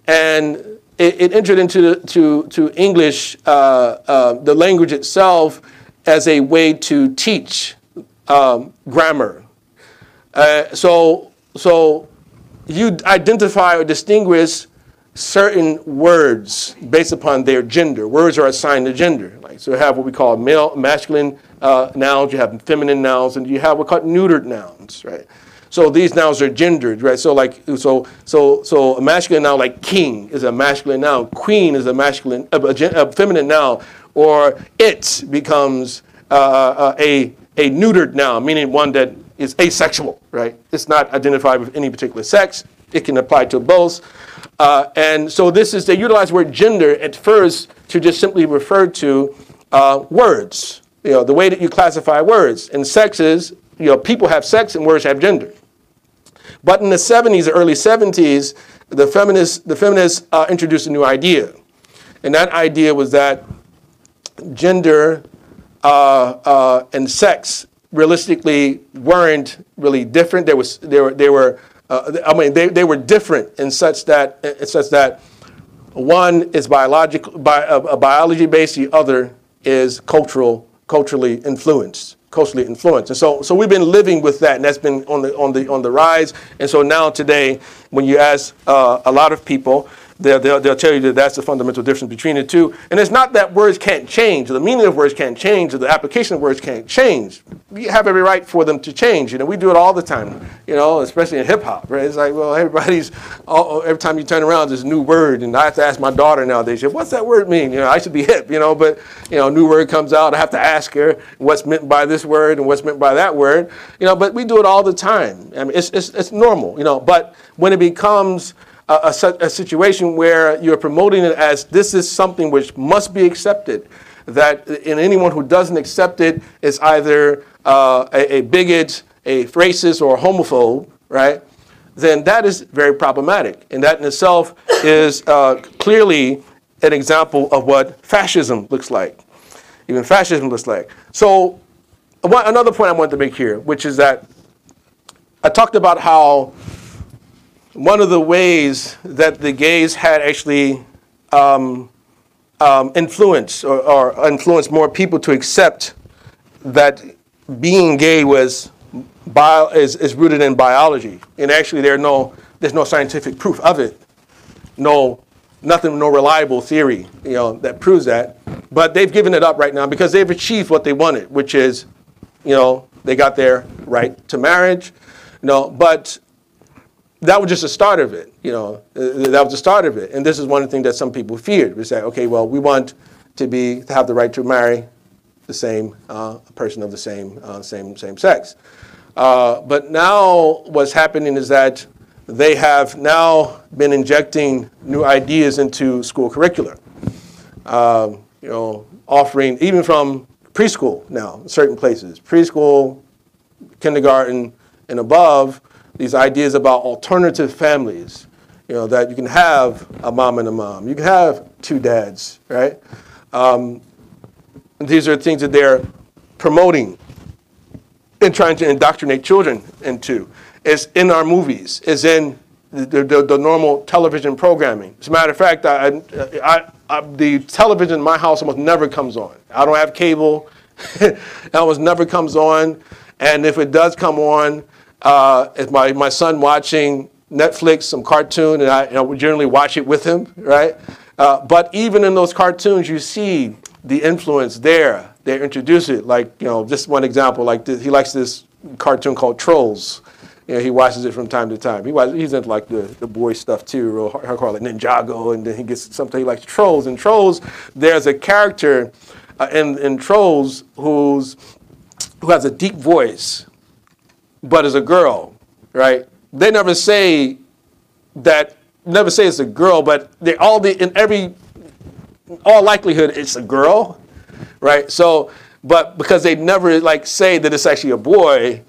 and it entered into English, the language itself, as a way to teach grammar. So you identify or distinguish certain words based upon their gender. Words are assigned to gender. So you have what we call masculine nouns, you have feminine nouns, and you have what we call neutered nouns, right? So these nouns are gendered, right? So a masculine noun like king is a masculine noun, queen is a feminine noun, or it becomes a neutered noun, meaning one that is asexual, right? It's not identified with any particular sex. It can apply to both. And so they utilize the word gender at first to just simply refer to words, the way that you classify words. And sex is, people have sex and words have gender. But in the 70s, the early 70s, the feminists introduced a new idea. And that idea was that gender and sex realistically weren't really different. They were different in such that one is biology based, the other is culturally influenced. And so we've been living with that, and that's been on the rise. And so now today, when you ask a lot of people, they'll tell you that that's the fundamental difference between the two. And it's not that words can't change, or the meaning of words can't change, or the application of words can't change. We have every right for them to change. We do it all the time, especially in hip hop, right? It's like, well, every time you turn around, there's a new word. And I have to ask my daughter nowadays, what's that word mean? I should be hip, but, a new word comes out. I have to ask her what's meant by this word and what's meant by that word, but we do it all the time. I mean, it's normal, but when it becomes a situation where you're promoting it as this is something which must be accepted, that in anyone who doesn't accept it is either a bigot, a racist, or a homophobe, right? Then that is very problematic. And that in itself is clearly an example of what fascism looks like. Even fascism looks like. So another point I want to make here, which is that I talked about how one of the ways that the gays had actually influenced or influenced more people to accept that being gay is rooted in biology, and actually there's no scientific proof of it, no reliable theory that proves that. But they've given it up right now because they've achieved what they wanted, which is they got their right to marriage, but that was just the start of it, that was the start of it. And this is one of the things that some people feared. We say, okay, well, we want to have the right to marry the same person of the same sex. But now what's happening is that they have now been injecting new ideas into school curricula. offering, even from preschool now, in certain places, preschool, kindergarten, and above, these ideas about alternative families, that you can have a mom and a mom. You can have two dads, right? These are things that they're promoting and trying to indoctrinate children into. It's in our movies. It's in the normal television programming. As a matter of fact, the television in my house almost never comes on. I don't have cable. It almost never comes on. And if it does come on, it's my son watching Netflix, some cartoon, and I would generally watch it with him, right? But even in those cartoons, you see the influence there. They introduce it, like, just one example, like this, he likes this cartoon called Trolls. He watches it from time to time. He's into like the boy stuff too, real hardcore, like Ninjago, and then he gets something he likes Trolls. And Trolls, there's a character in Trolls who has a deep voice, but is a girl, right? They never say it's a girl, but in all likelihood it's a girl, right? So, but because they never say that it's actually a boy,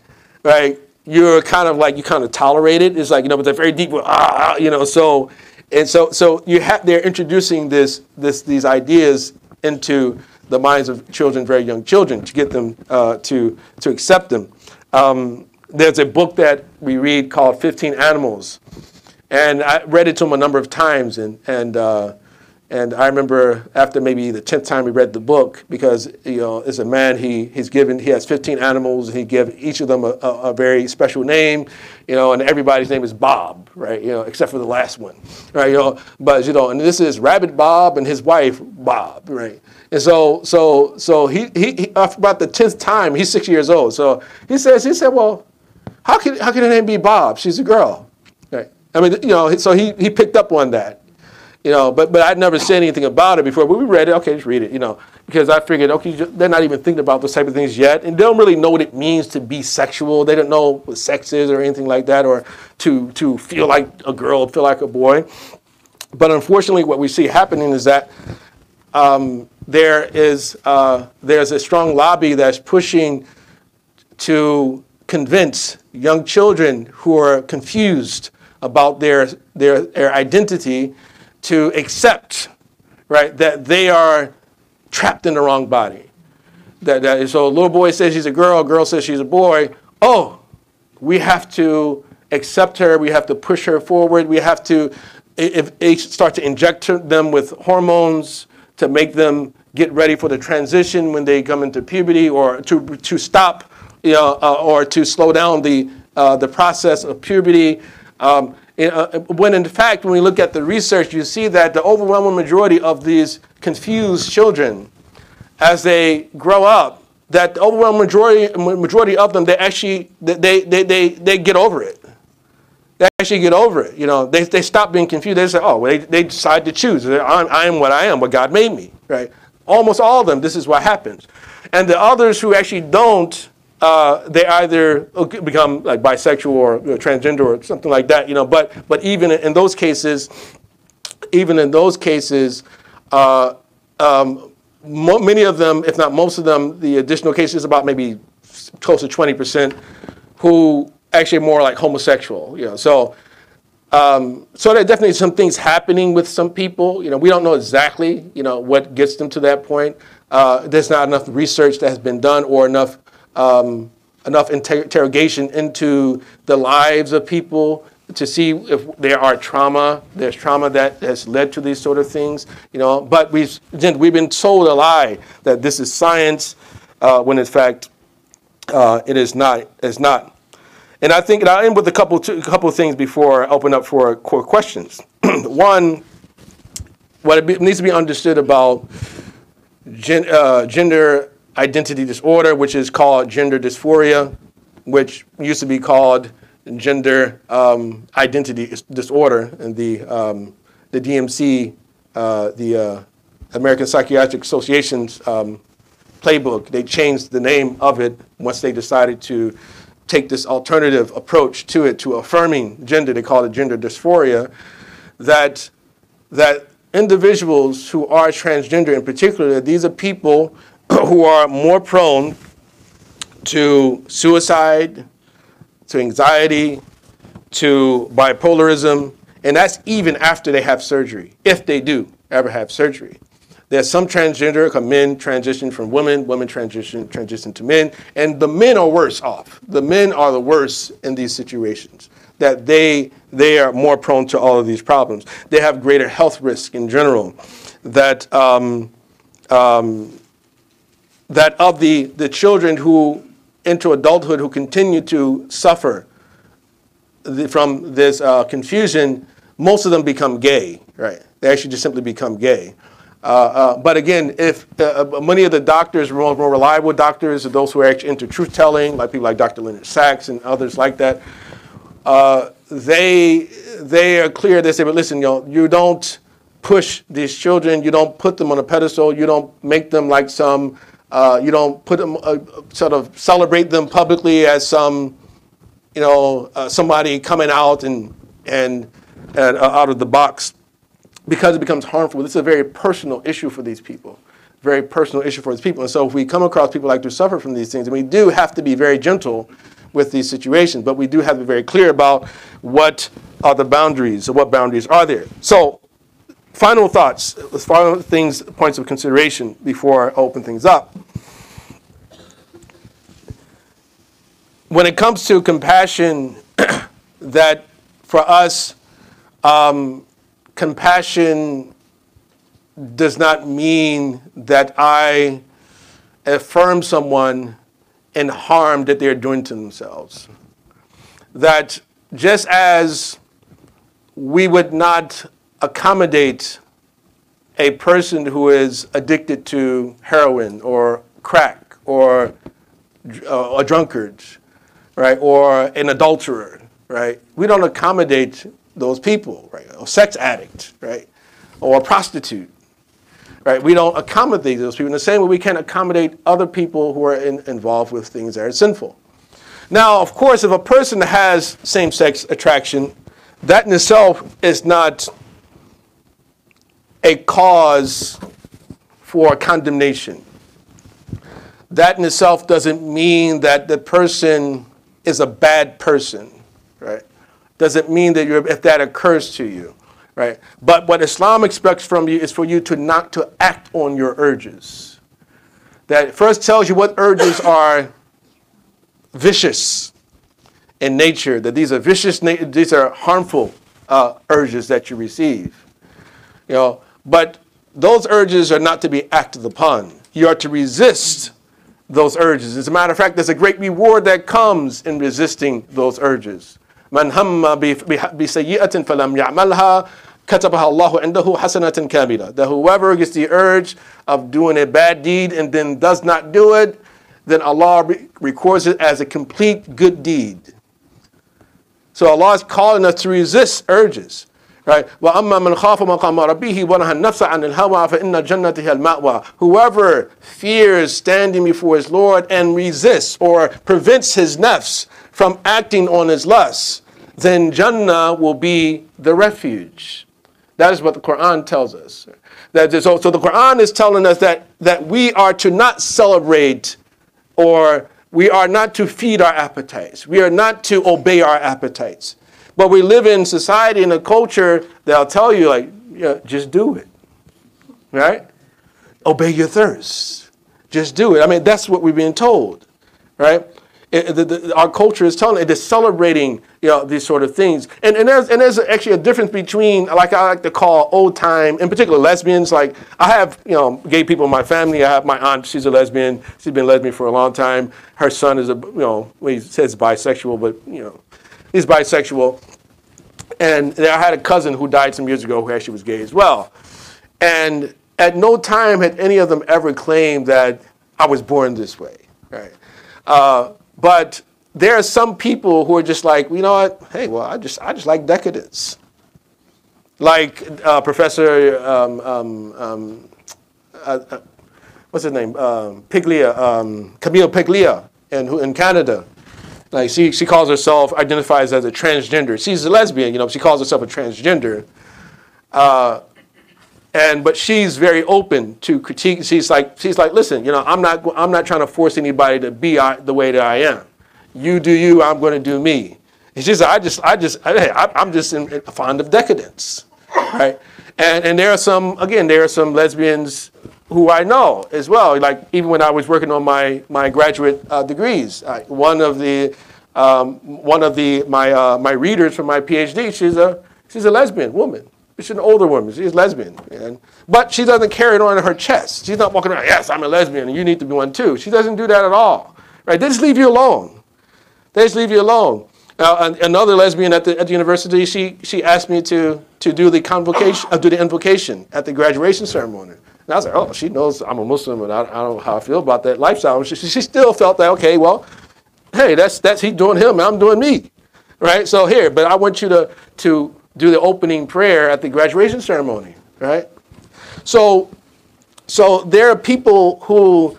right? You kind of tolerate it. It's like, but they're very deep, so they're introducing these ideas into the minds of children, very young children, to get them to accept them. There's a book that we read called 15 Animals, and I read it to him a number of times, and I remember after maybe the 10th time we read the book, because as a man he has 15 animals, and he gives each of them a very special name, and everybody's name is Bob, right? Except for the last one, right? But and this is Rabbit Bob and his wife Bob, right? And so he about the 10th time, he's 6 years old, so he said, well, how can her name be Bob? She's a girl, right? I mean, so he picked up on that. But I'd never said anything about it before. But we read it, okay, just read it, because I figured, okay, they're not even thinking about those type of things yet, and they don't really know what it means to be sexual. They don't know what sex is or anything like that, or to feel like a girl, feel like a boy. But unfortunately, what we see happening is that there's a strong lobby that's pushing to convince young children who are confused about their identity to accept, right, that they are trapped in the wrong body. So a little boy says she's a girl says she's a boy. Oh, we have to accept her. We have to push her forward. We have to start to inject them with hormones to make them get ready for the transition when they come into puberty, or to stop, or to slow down the process of puberty. When in fact, when we look at the research, you see that the overwhelming majority of these confused children, as they grow up, that the overwhelming majority of them, they get over it. They actually get over it. They stop being confused. They say, they decide to choose. I am what I am, what God made me, right? Almost all of them, this is what happens. And the others who actually don't, they either become like bisexual or transgender or something like that, But even in those cases, many of them, if not most of them, the additional cases, about maybe close to 20%, who actually are more like homosexual. So there are definitely some things happening with some people. We don't know exactly, what gets them to that point. There's not enough research that has been done, or enough interrogation into the lives of people to see if there are there's trauma that has led to these sort of things, But we've been told a lie that this is science, when in fact it is not. It's not. And I think, and I'll end with a couple of things before I open up for questions. One, what needs to be understood about gender identity disorder, which is called gender dysphoria, which used to be called gender identity disorder, and the DMC, the American Psychiatric Association's playbook. They changed the name of it once they decided to take this alternative approach to it, to affirming gender. They call it gender dysphoria. That individuals who are transgender in particular, these are people who are more prone to suicide, to anxiety, to bipolarism, and that's even after they have surgery, if they do ever have surgery. There's some transgender, men transition from women, women transition to men, and the men are worse off. The men are the worst in these situations, that they are more prone to all of these problems. They have greater health risk in general, that that of the children who enter adulthood who continue to suffer from this confusion, most of them become gay, right? They actually just simply become gay. But again, if many of the doctors, more reliable doctors, are those who are actually into truth-telling, like people like Dr. Leonard Sachs and others like that, they are clear. They say, but listen, you don't push these children, you don't put them on a pedestal, you don't make them like some, you don't put them, sort of celebrate them publicly as some, somebody coming out and out of the box, because it becomes harmful. This is a very personal issue for these people, very personal issue for these people. And so if we come across people like to suffer from these things, and we do have to be very gentle with these situations, but we do have to be very clear about what are the boundaries, or what boundaries are there. So final thoughts, final things, points of consideration before I open things up. When it comes to compassion, that for us, compassion does not mean that I affirm someone in harm that they're doing to themselves. That just as we would not accommodate a person who is addicted to heroin or crack or a drunkard, right, or an adulterer, right? We don't accommodate those people, right? Or sex addict, right? Or a prostitute, right? We don't accommodate those people in the same way we can't accommodate other people who are involved with things that are sinful. Now, of course, if a person has same-sex attraction, that in itself is not a cause for condemnation. That in itself doesn't mean that the person is a bad person, right? Doesn't mean that if that occurs to you, right? But what Islam expects from you is for you to not to act on your urges. That first tells you what urges are vicious in nature, that these are vicious, these are harmful urges that you receive. But those urges are not to be acted upon. You are to resist those urges. As a matter of fact, there's a great reward that comes in resisting those urges. Man hamma bisayyi'atin falam ya'malha katabaha Allahu indahu hasanatan kamila. That whoever gets the urge of doing a bad deed and then does not do it, then Allah records it as a complete good deed. So Allah is calling us to resist urges. Right? وَأَمَّا مَنْ خَافَ مَقَامَ رَبِّهِ وَنَهَى النَّفْسَ عَنِ الْهَوَىٰ فَإِنَّ جَنَّتَ هِيَ الْمَأْوَىٰ. Whoever fears standing before his Lord and resists or prevents his nafs from acting on his lusts, then Jannah will be the refuge. That is what the Quran tells us. So the Quran is telling us that we are to not celebrate, or we are not to feed our appetites. We are not to obey our appetites. But we live in society, in a culture that'll tell you, just do it, right? Obey your thirst. Just do it. I mean, that's what we're being told, right? Our culture is telling it is celebrating, these sort of things. And there's actually a difference between, like I like to call old time, in particular lesbians. Like I have, gay people in my family. I have my aunt, she's a lesbian. She's been a lesbian for a long time. Her son is he says bisexual, but, he's bisexual. And I had a cousin who died some years ago who actually was gay as well. And at no time had any of them ever claimed that I was born this way, right? But there are some people who are just like, you know what? Hey, well, I just like decadence. Like Professor, what's his name? Camille Piglia in Canada. Like she calls herself, identifies as a transgender. She's a lesbian, she calls herself a transgender. But she's very open to critique. She's like, listen, you know, I'm not trying to force anybody to be the way that I am. You do you, I'm going to do me. And she's like, I'm just fond of decadence, right? And there are some lesbians who I know as well. Like even when I was working on my graduate degrees, one of my readers for my PhD, she's a lesbian woman. She's an older woman. She's lesbian, but she doesn't carry it on in her chest. She's not walking around, yes, I'm a lesbian, and you need to be one too. She doesn't do that at all, right? They just leave you alone. Another lesbian at the university, she asked me to do the invocation at the graduation ceremony. And I was like, oh, she knows I'm a Muslim, and I don't know how I feel about that lifestyle. She still felt that, okay, well, hey, that's he doing him, and I'm doing me, right? So here, but I want you to do the opening prayer at the graduation ceremony, right? So there are people who,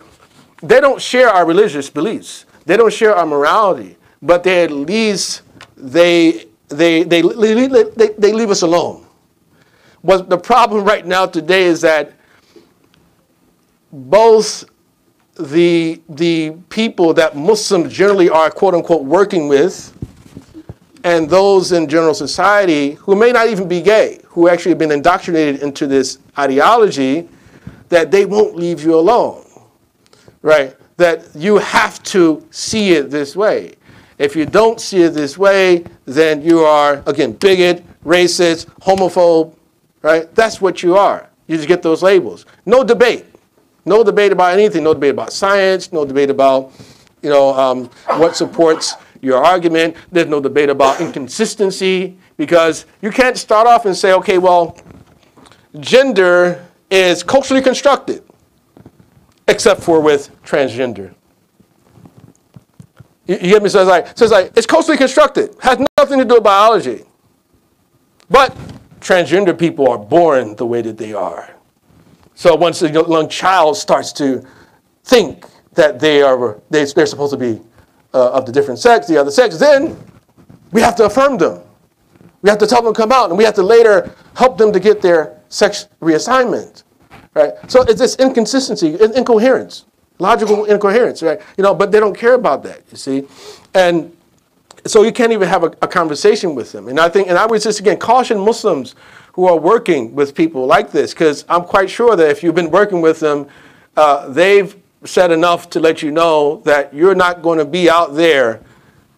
they don't share our religious beliefs. They don't share our morality, but they at least, they leave us alone. But the problem right now today is that both the people that Muslims generally are, quote unquote, working with, and those in general society who may not even be gay, who actually have been indoctrinated into this ideology, that they won't leave you alone, right? That you have to see it this way. If you don't see it this way, then you are, again, bigot, racist, homophobe, right? That's what you are. You just get those labels. No debate. No debate about anything. No debate about science. No debate about, what supports your argument. There's no debate about inconsistency, because you can't start off and say, okay, well, gender is culturally constructed, except for with transgender. You get me? So it's like it's culturally constructed, has nothing to do with biology. But transgender people are born the way that they are. So once a young child starts to think that they're supposed to be of the different sex, the other sex, then we have to affirm them. We have to tell them to come out, and we have to later help them to get their sex reassignment, right? So it's this inconsistency, incoherence, logical incoherence, right? But they don't care about that, you see? And so you can't even have a conversation with them. And I would just, again, caution Muslims who are working with people like this, because I'm quite sure that if you've been working with them, they've said enough to let you know that you're not going to be out there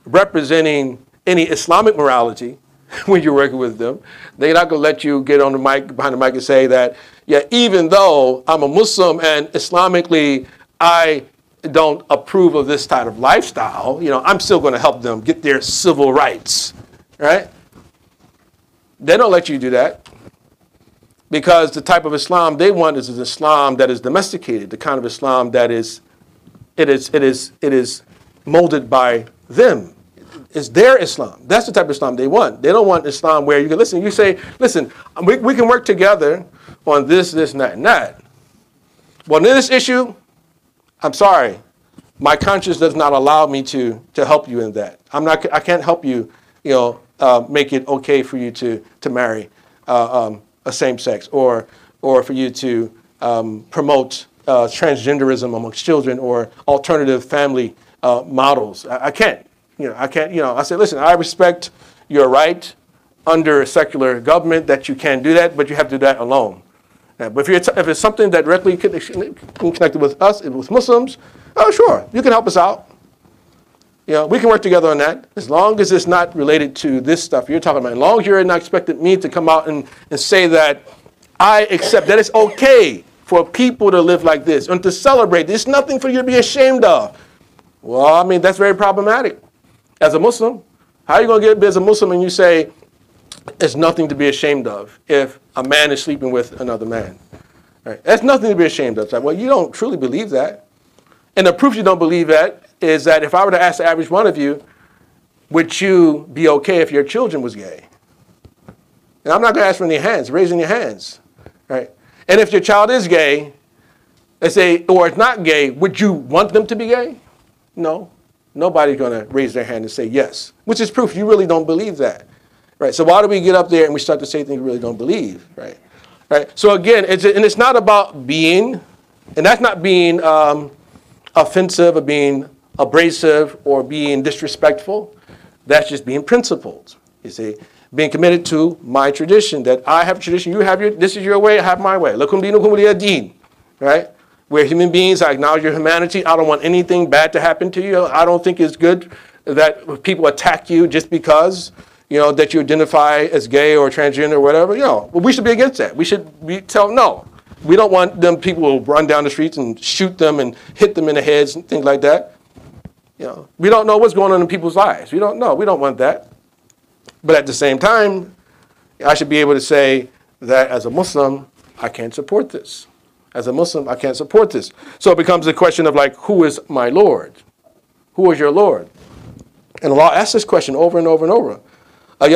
representing any Islamic morality when you're working with them. They're not going to let you get on the mic, behind the mic, and say that, yeah, even though I'm a Muslim and Islamically I don't approve of this type of lifestyle, I'm still going to help them get their civil rights, right? They don't let you do that, because the type of Islam they want is an Islam that is domesticated, the kind of Islam that is molded by them. It's their Islam. That's the type of Islam they want. They don't want Islam where you can listen. You say, listen, we can work together on this, and that, and that. Well, in this issue, I'm sorry, my conscience does not allow me to help you in that. I can't help you, make it okay for you to marry a same sex, or for you to promote transgenderism amongst children, or alternative family models. I can't. I say, listen, I respect your right under a secular government that you can do that, but you have to do that alone. But if it's something that directly connected with us, with Muslims, oh, sure, you can help us out. We can work together on that, as long as it's not related to this stuff you're talking about. As long as you're not expecting me to come out and say that I accept that it's okay for people to live like this and to celebrate. There's nothing for you to be ashamed of. Well, that's very problematic. As a Muslim, how are you going to get as a Muslim and you say there's nothing to be ashamed of if a man is sleeping with another man? Right? That's nothing to be ashamed of. It's like, well, you don't truly believe that. And the proof you don't believe that is that if I were to ask the average one of you, would you be okay if your children was gay? And I'm not going to ask for any hands, raising your hands. Right? And if your child is gay, let's say, or it's not gay, would you want them to be gay? No. Nobody's going to raise their hand and say yes, which is proof you really don't believe that, right? So why do we get up there and we start to say things we really don't believe, right? Right? So again, it's not about being, and that's not being offensive or being abrasive or being disrespectful. That's just being principled. You see, being committed to my tradition, that I have a tradition, you have your, this is your way, I have my way. Lakum dinukum waliya din. Right? We're human beings. I acknowledge your humanity. I don't want anything bad to happen to you. I don't think it's good that people attack you just because, that you identify as gay or transgender or whatever. We should be against that. We should no. We don't want them people who run down the streets and shoot them and hit them in the heads and things like that. We don't know what's going on in people's lives. We don't know. We don't want that. But at the same time, I should be able to say that as a Muslim, I can't support this. As a Muslim, I can't support this. So it becomes a question of who is my Lord? Who is your Lord? And Allah asks this question over and over and over. That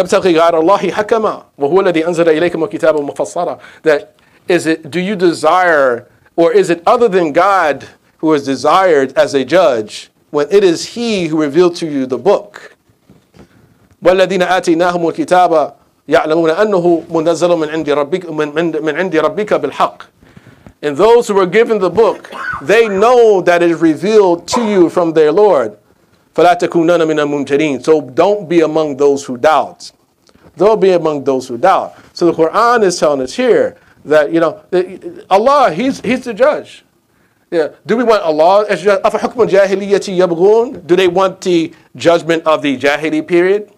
do you desire, or is it other than God who is desired as a judge when it is He who revealed to you the book? وَالَّذِينَ آتَيْنَاهُمُ الْكِتَابَ يَعْلَمُونَ أَنَّهُ مُنَزَّلٌ مِنْ عِنْدِ رَبِّكَ بِالْحَقِّ. And those who were given the book, they know that it is revealed to you from their Lord. فَلَا تَكُونَنَ مِنَ الْمُمْتَرِينَ. So don't be among those who doubt. Don't be among those who doubt. So the Quran is telling us here that, Allah, He's the judge. Yeah. Do we want Allah? Do they want the judgment of the Jahili period?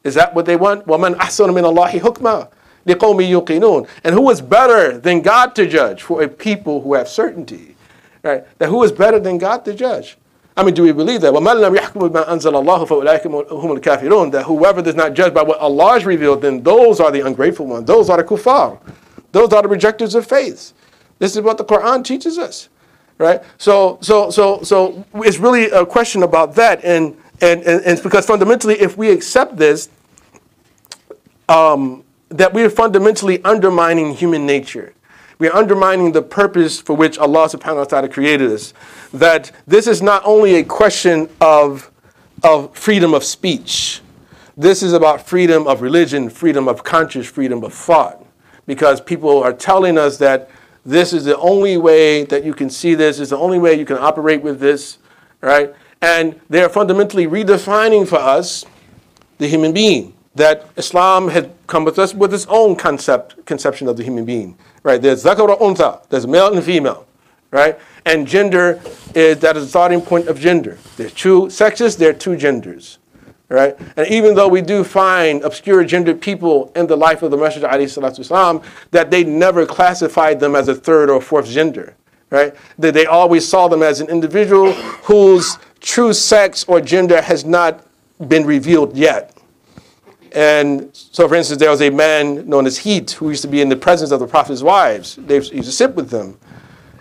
Is that what they want? وَمَنْ أَحْسَنُ مِنَ اللَّهِ حُكْمًا لِقَوْمٍ يُوقِنُونَ. And who is better than God to judge for a people who have certainty? Right? That who is better than God to judge? Do we believe that? وَمَنْ لَمْ يَحْكُمْ بِمَا أَنزَلَ اللَّهُ فَأُولَٰئِكَ هُمُ الْكَافِرُونَ. That whoever does not judge by what Allah has revealed, then those are the ungrateful ones. Those are the kuffar. Those are the rejectors of faith. This is what the Quran teaches us. Right? So it's really a question about that. And it's because fundamentally, if we accept this, that we are fundamentally undermining human nature. We are undermining the purpose for which Allah subhanahu wa ta'ala created us. That this is not only a question of freedom of speech. This is about freedom of religion, freedom of conscience, freedom of thought. Because people are telling us that this is the only way that you can see this, is the only way you can operate with this, right? And they're fundamentally redefining for us the human being. That Islam had come with us with its own conception of the human being, right? There's zakar wa untha, there's male and female, right? And gender that is the starting point of gender. There's two sexes, there are two genders, right? And even though we do find obscure gendered people in the life of the Masjid alayhi salatu wasalam, that they never classified them as a third or fourth gender, right? That they always saw them as an individual whose true sex or gender has not been revealed yet. And so, for instance, there was a man known as Heat who used to be in the presence of the Prophet's wives. They used to sit with them.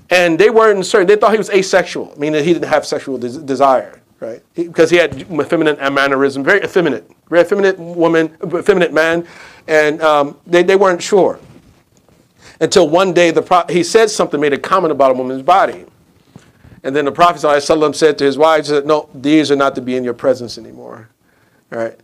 And they weren't certain. They thought he was asexual, meaning he didn't have sexual desire, right? Because he had feminine mannerism, very effeminate woman, effeminate man. And they weren't sure. Until one day he said something, made a comment about a woman's body. And then the Prophet ﷺ said to his wives, no, these are not to be in your presence anymore, right?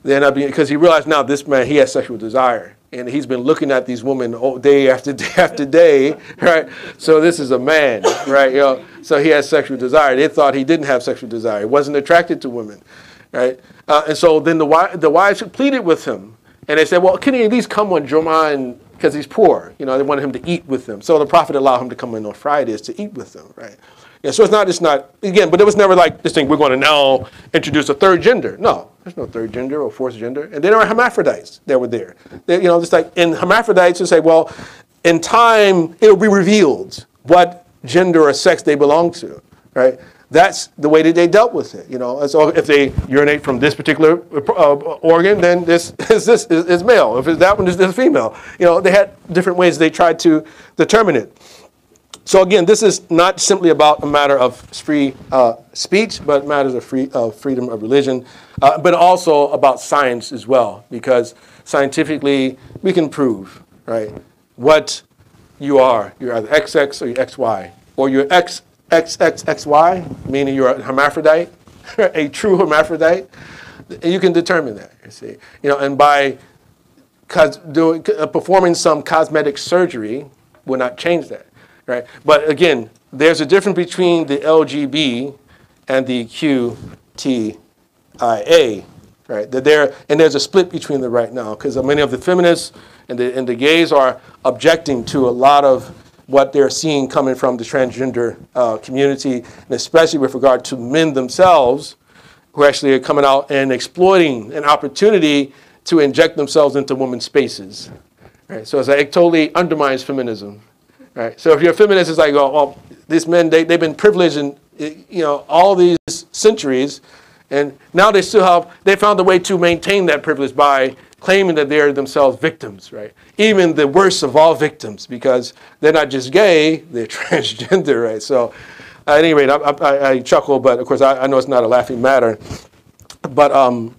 Because he realized now this man, he has sexual desire. And he's been looking at these women day after day after day, right? So this is a man, right? So he has sexual desire. They thought he didn't have sexual desire. He wasn't attracted to women, right? And so then the wives pleaded with him. And they said, well, can he at least come on Jum'ah, because he's poor. They wanted him to eat with them. So the Prophet allowed him to come in on Fridays to eat with them, right? Yeah, so it's not, again, but it was never like this thing, we're going to now introduce a third gender. No, there's no third gender or fourth gender. And there are hermaphrodites that were there. Just like in hermaphrodites, you say, well, in time, it'll be revealed what gender or sex they belong to, right? That's the way that they dealt with it, So if they urinate from this particular organ, then this is male. If it's that one, this is female. They had different ways they tried to determine it. So again, this is not simply about a matter of free speech, but matters of freedom of religion, but also about science as well, because scientifically we can prove, right, what you are. You're either XX or you're XY, or you're XXXY, meaning you're a hermaphrodite, a true hermaphrodite. And you can determine that, you see. And by performing some cosmetic surgery will not change that, right? But again, there's a difference between the LGB and the QTIA, right? There's a split between them right now because many of the feminists and the gays are objecting to a lot of what they're seeing coming from the transgender community, and especially with regard to men themselves who actually are coming out and exploiting an opportunity to inject themselves into women's spaces. Right? So it totally undermines feminism. Right? So if you're a feminist, it's like, oh, well, these men, they've been privileged in all these centuries, and now they found a way to maintain that privilege by claiming that they're themselves victims, right? Even the worst of all victims, because they're not just gay, they're transgender, right? So at any rate, I chuckle, but of course I know it's not a laughing matter. But I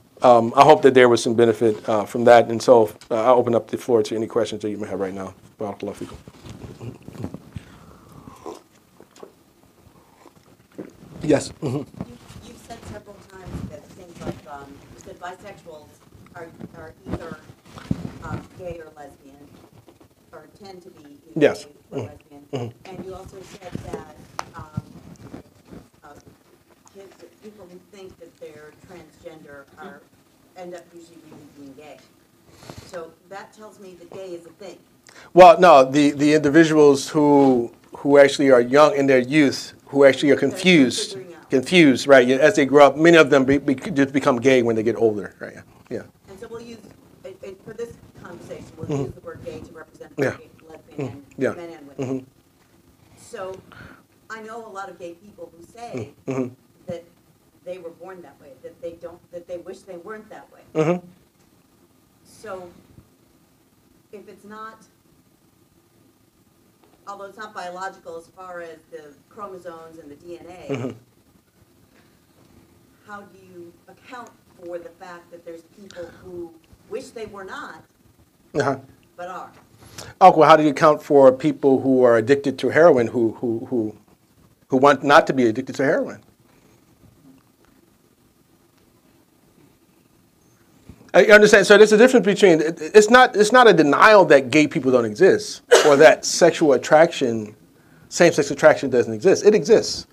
hope that there was some benefit from that, and so I'll open up the floor to any questions that you may have right now. Barakallahu feekum. Yes. Mm-hmm. You've said several times that things like you said bisexuals are either gay or lesbian, or tend to be either yes. gay or lesbian. Mm-hmm. And you also said that people who think that they're transgender end up usually really being gay. So that tells me that gay is a thing. Well, no, the individuals who actually are young in their youth, who actually are confused, right? As they grow up, many of them just become gay when they get older, right? Yeah. And so we'll use, for this conversation, we'll use the word gay to represent gay, lesbian, and men and women. Mm-hmm. So I know a lot of gay people who say that they were born that way, that they wish they weren't that way. Mm-hmm. So if it's not, although it's not biological as far as the chromosomes and the DNA, how do you account for the fact that there's people who wish they were not, but are? Oh, well, how do you account for people who are addicted to heroin who want not to be addicted to heroin? I understand. So there's a difference between, it's not a denial that gay people don't exist or that sexual attraction, same-sex attraction doesn't exist. It exists.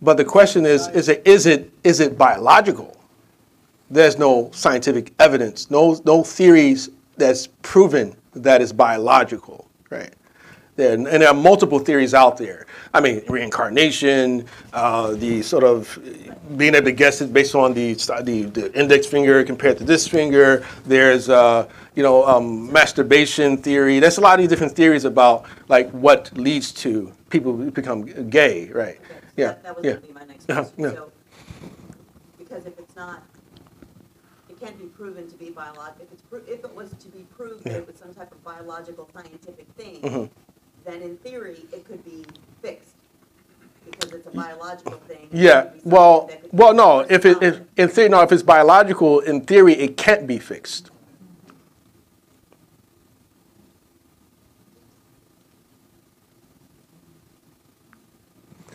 But the question is it biological? There's no scientific evidence, no theories that's proven that it's biological, right? And there are multiple theories out there. I mean, reincarnation, the sort of being able to guess it based on the index finger compared to this finger. There's masturbation theory. There's a lot of different theories about like what leads to people who become gay, right? Okay, so that was going to be my next question. So, because if it's not, it can't be proven to be biological. If it was to be proved that it was some type of biological scientific thing, then in theory it could be fixed because it's a biological thing. Yeah. Well, no. If it's biological, in theory, it can't be fixed.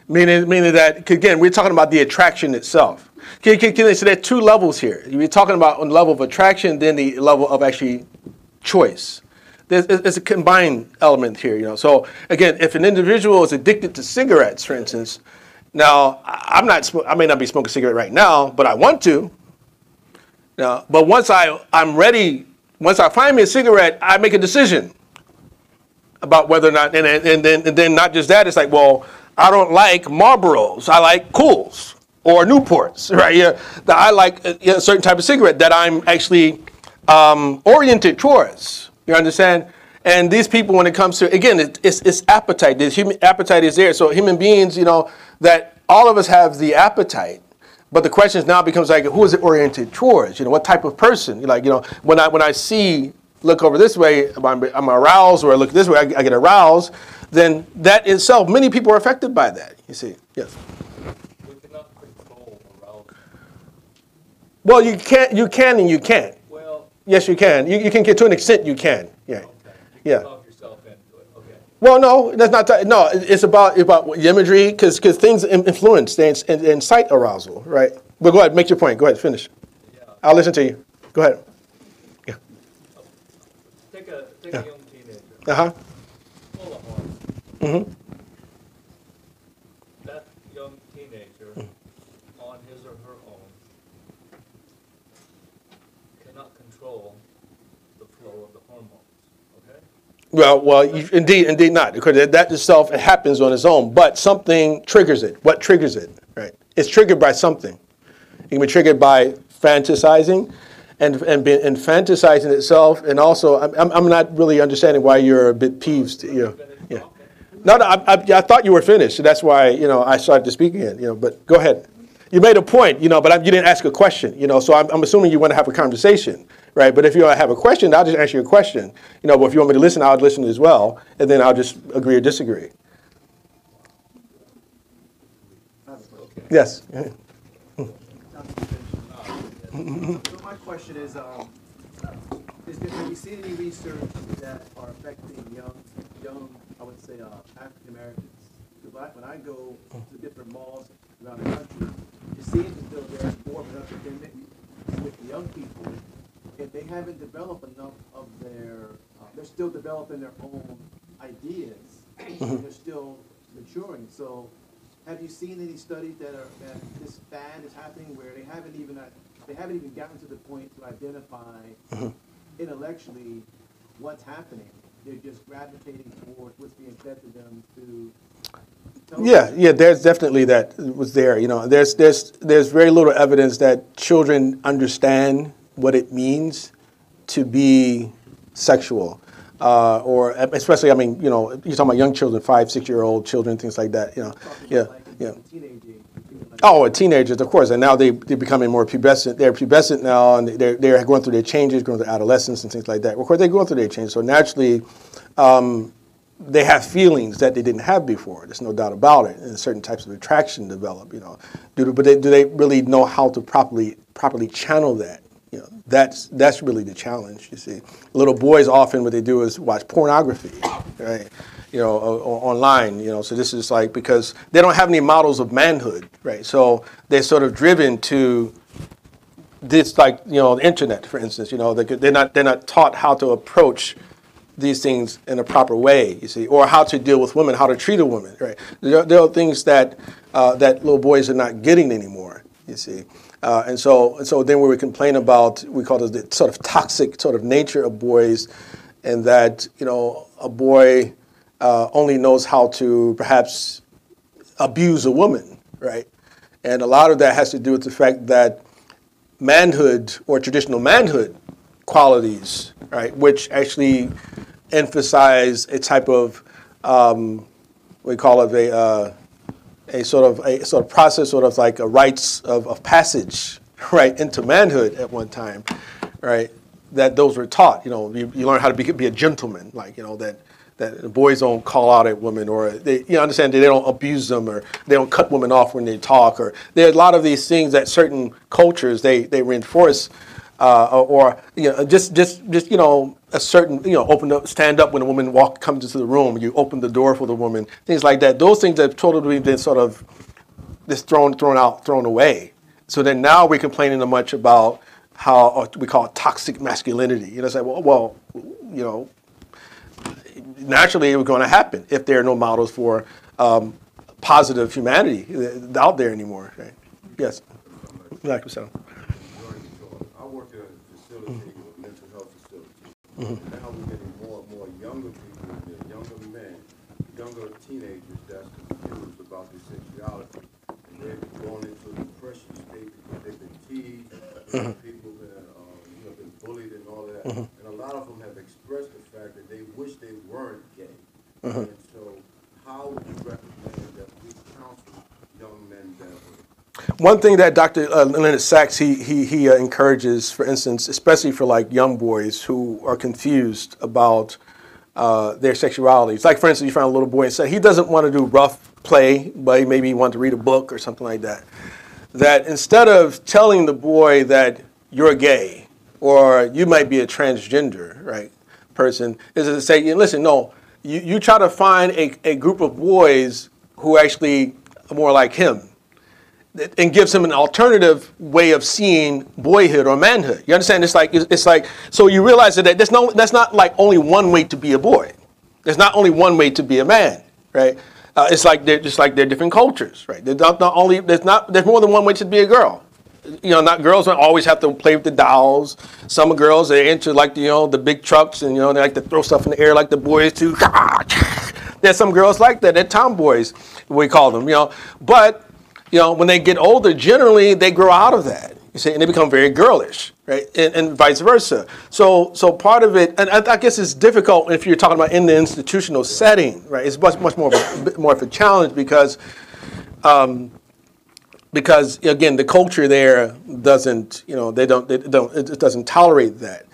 Meaning that, again, we're talking about the attraction itself. So there are two levels here. We're talking about on the level of attraction, then the level of actually choice. It's a combined element here, So again, if an individual is addicted to cigarettes, for instance, now I may not be smoking a cigarette right now, but I want to. Now, but once I'm ready, once I find me a cigarette, I make a decision about whether or not, and then not just that, it's like, well, I don't like Marlboros, I like Cools or Newports, right? Yeah, that I like a certain type of cigarette that I'm actually oriented towards. You understand? And these people, when it comes to, again, it's appetite. The human appetite is there. So human beings, that all of us have the appetite. But the question now becomes like, who is it oriented towards? What type of person? When I look over this way, I'm aroused, or I look this way, I get aroused. Then that itself, many people are affected by that. You see? Yes. We cannot control arousal. Well, you can and you can't. Yes, you can. You can get to an extent. You can. Yeah. Okay. Yeah. Talk yourself into it. Okay. Well, no, that's not. No, it's about imagery because things influence and incite arousal, right? But go ahead, make your point. Go ahead, finish. Yeah. I'll listen to you. Go ahead. Yeah. take a young teenager, Uh-huh. full of hormones. Mm-hmm. That young teenager, on his or her own, cannot control the flow of the hormones, okay? Well, indeed not, because that itself, it happens on its own, but something triggers it. What triggers it, right? It's triggered by something. It can be triggered by fantasizing, and fantasizing itself, and also, I'm not really understanding why you're a bit peeved. Yeah. No, I thought you were finished, so that's why I started to speak again. But go ahead. You made a point, but you didn't ask a question, so I'm assuming you want to have a conversation, right? But if you have a question, I'll just ask you a question, but if you want me to listen, I'll listen as well, and then I'll just agree or disagree. Yes. So my question is, have you seen any research that are affecting young, I would say, African Americans? Because when I go to different malls around the country, it seems as though there's more of an epidemic with the young people, and they haven't developed enough of they're still developing their own ideas, and they're still maturing. So have you seen any studies that this fad is happening where they haven't even gotten to the point to identify intellectually what's happening? They're just gravitating towards what's being fed to them through television. Yeah, there's definitely that was there. There's very little evidence that children understand what it means to be sexual, or especially, you're talking about young children, 5, 6-year-old children, things like that. Yeah. Oh, teenagers, of course, and now they're becoming more pubescent. They're pubescent now, and they're going through their changes, going through adolescence and things like that. Of course, they're going through their changes, so naturally, they have feelings that they didn't have before. There's no doubt about it, and certain types of attraction develop. Do they really know how to properly channel that? That's really the challenge. You see, little boys often what they do is watch pornography, right? Online, so this is like, because they don't have any models of manhood, right? So they're sort of driven to this, like, the internet, for instance, they're not taught how to approach these things in a proper way, you see, or how to deal with women, how to treat a woman, right? There are things that little boys are not getting anymore, you see. And so then we would complain about, we call it the sort of toxic sort of nature of boys, and that, a boy only knows how to perhaps abuse a woman, right? And a lot of that has to do with the fact that manhood, or traditional manhood qualities, right, which actually emphasize a type of, we call it a sort of process, sort of like a rites of passage, right, into manhood at one time, right? That those were taught. You learn how to be a gentleman, like, that boys don't call out at women, or they, understand that they don't abuse them, or they don't cut women off when they talk, or there are a lot of these things that certain cultures they reinforce, or just a certain, open up, stand up when a woman comes into the room, you open the door for the woman, things like that. Those things have totally been sort of just thrown away. So then now we're complaining so much about how we call it toxic masculinity. Say, well, naturally it was going to happen if there are no models for positive humanity out there anymore. Right? Yes. So. I work at a facility, a mental health facility. Now we're getting more and more younger people, younger men, younger teenagers that's confused about their sexuality. And they're going into a depression state because they've been teased, people have been bullied and all that. And a lot of them have expressed the fact that they wish they weren't gay. And so how would you recommend that we counsel young men that way? One thing that Dr. Leonard Sachs, he encourages, for instance, especially for like young boys who are confused about their sexuality. It's like, for instance, you find a little boy and say he doesn't want to do rough play, but maybe he wants to read a book or something like that. That instead of telling the boy that you're gay or you might be a transgender, right, person, is to say, listen, no, you try to find a group of boys who actually are more like him. and gives him an alternative way of seeing boyhood or manhood. You understand? It's like so you realize that that's not like only one way to be a boy. There's not only one way to be a man, right? It's like they're different cultures, right? There's more than one way to be a girl. You know, not girls don't always have to play with the dolls. Some girls, they're into like the big trucks, and they like to throw stuff in the air like the boys do. There's some girls like that. They're tomboys, we call them. But when they get older, generally they grow out of that. You see, and they become very girlish, right? And vice versa. So part of it, and I guess it's difficult if you're talking about in the institutional setting, right? It's much more of a challenge because again, the culture there doesn't, it doesn't tolerate that.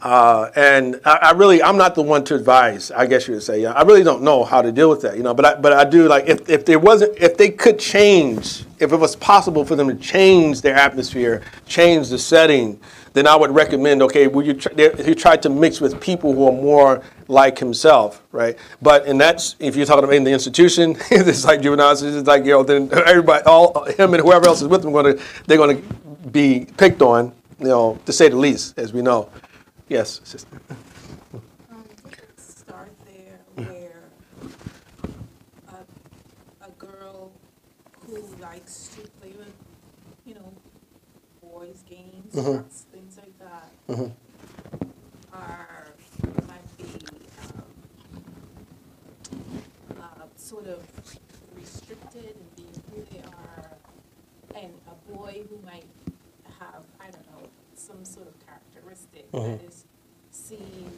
And I'm not the one to advise, I guess you would say. I really don't know how to deal with that, but I do, like, if they could change, if it was possible for them to change their atmosphere, change the setting, then I would recommend, okay, he tried to mix with people who are more like himself, right? But if you're talking about in the institution, it's like juveniles, it's like, then everybody, him and whoever else is with him, they're going to be picked on, to say the least, as we know. Yes, sister. Start there where a girl who likes to play with, boys' games, sports, things like that, might be sort of restricted in being who they are, and a boy who might have, I don't know, some sort of characteristic that is seen,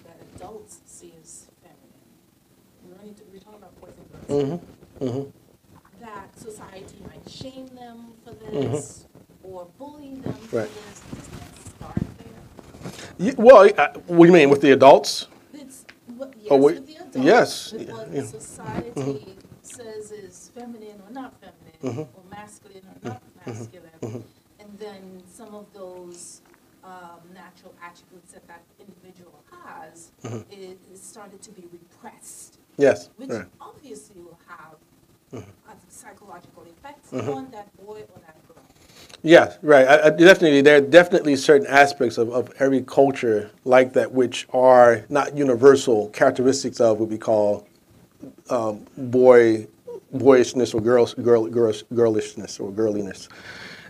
that adults see as feminine. We're talking about boys and girls. That society might shame them for this or bully them for this. Doesn't it start there? Well, what do you mean, with the adults? Yes, with the adults. Yes. With what society says is feminine or not feminine, or masculine or not masculine. And then some of those natural attributes that individual has is started to be repressed. Yes. Which right. obviously will have psychological effects on that boy or that girl. Yes, right. There are definitely certain aspects of every culture like that which are not universal characteristics of what we call boyishness or girlishness or girliness.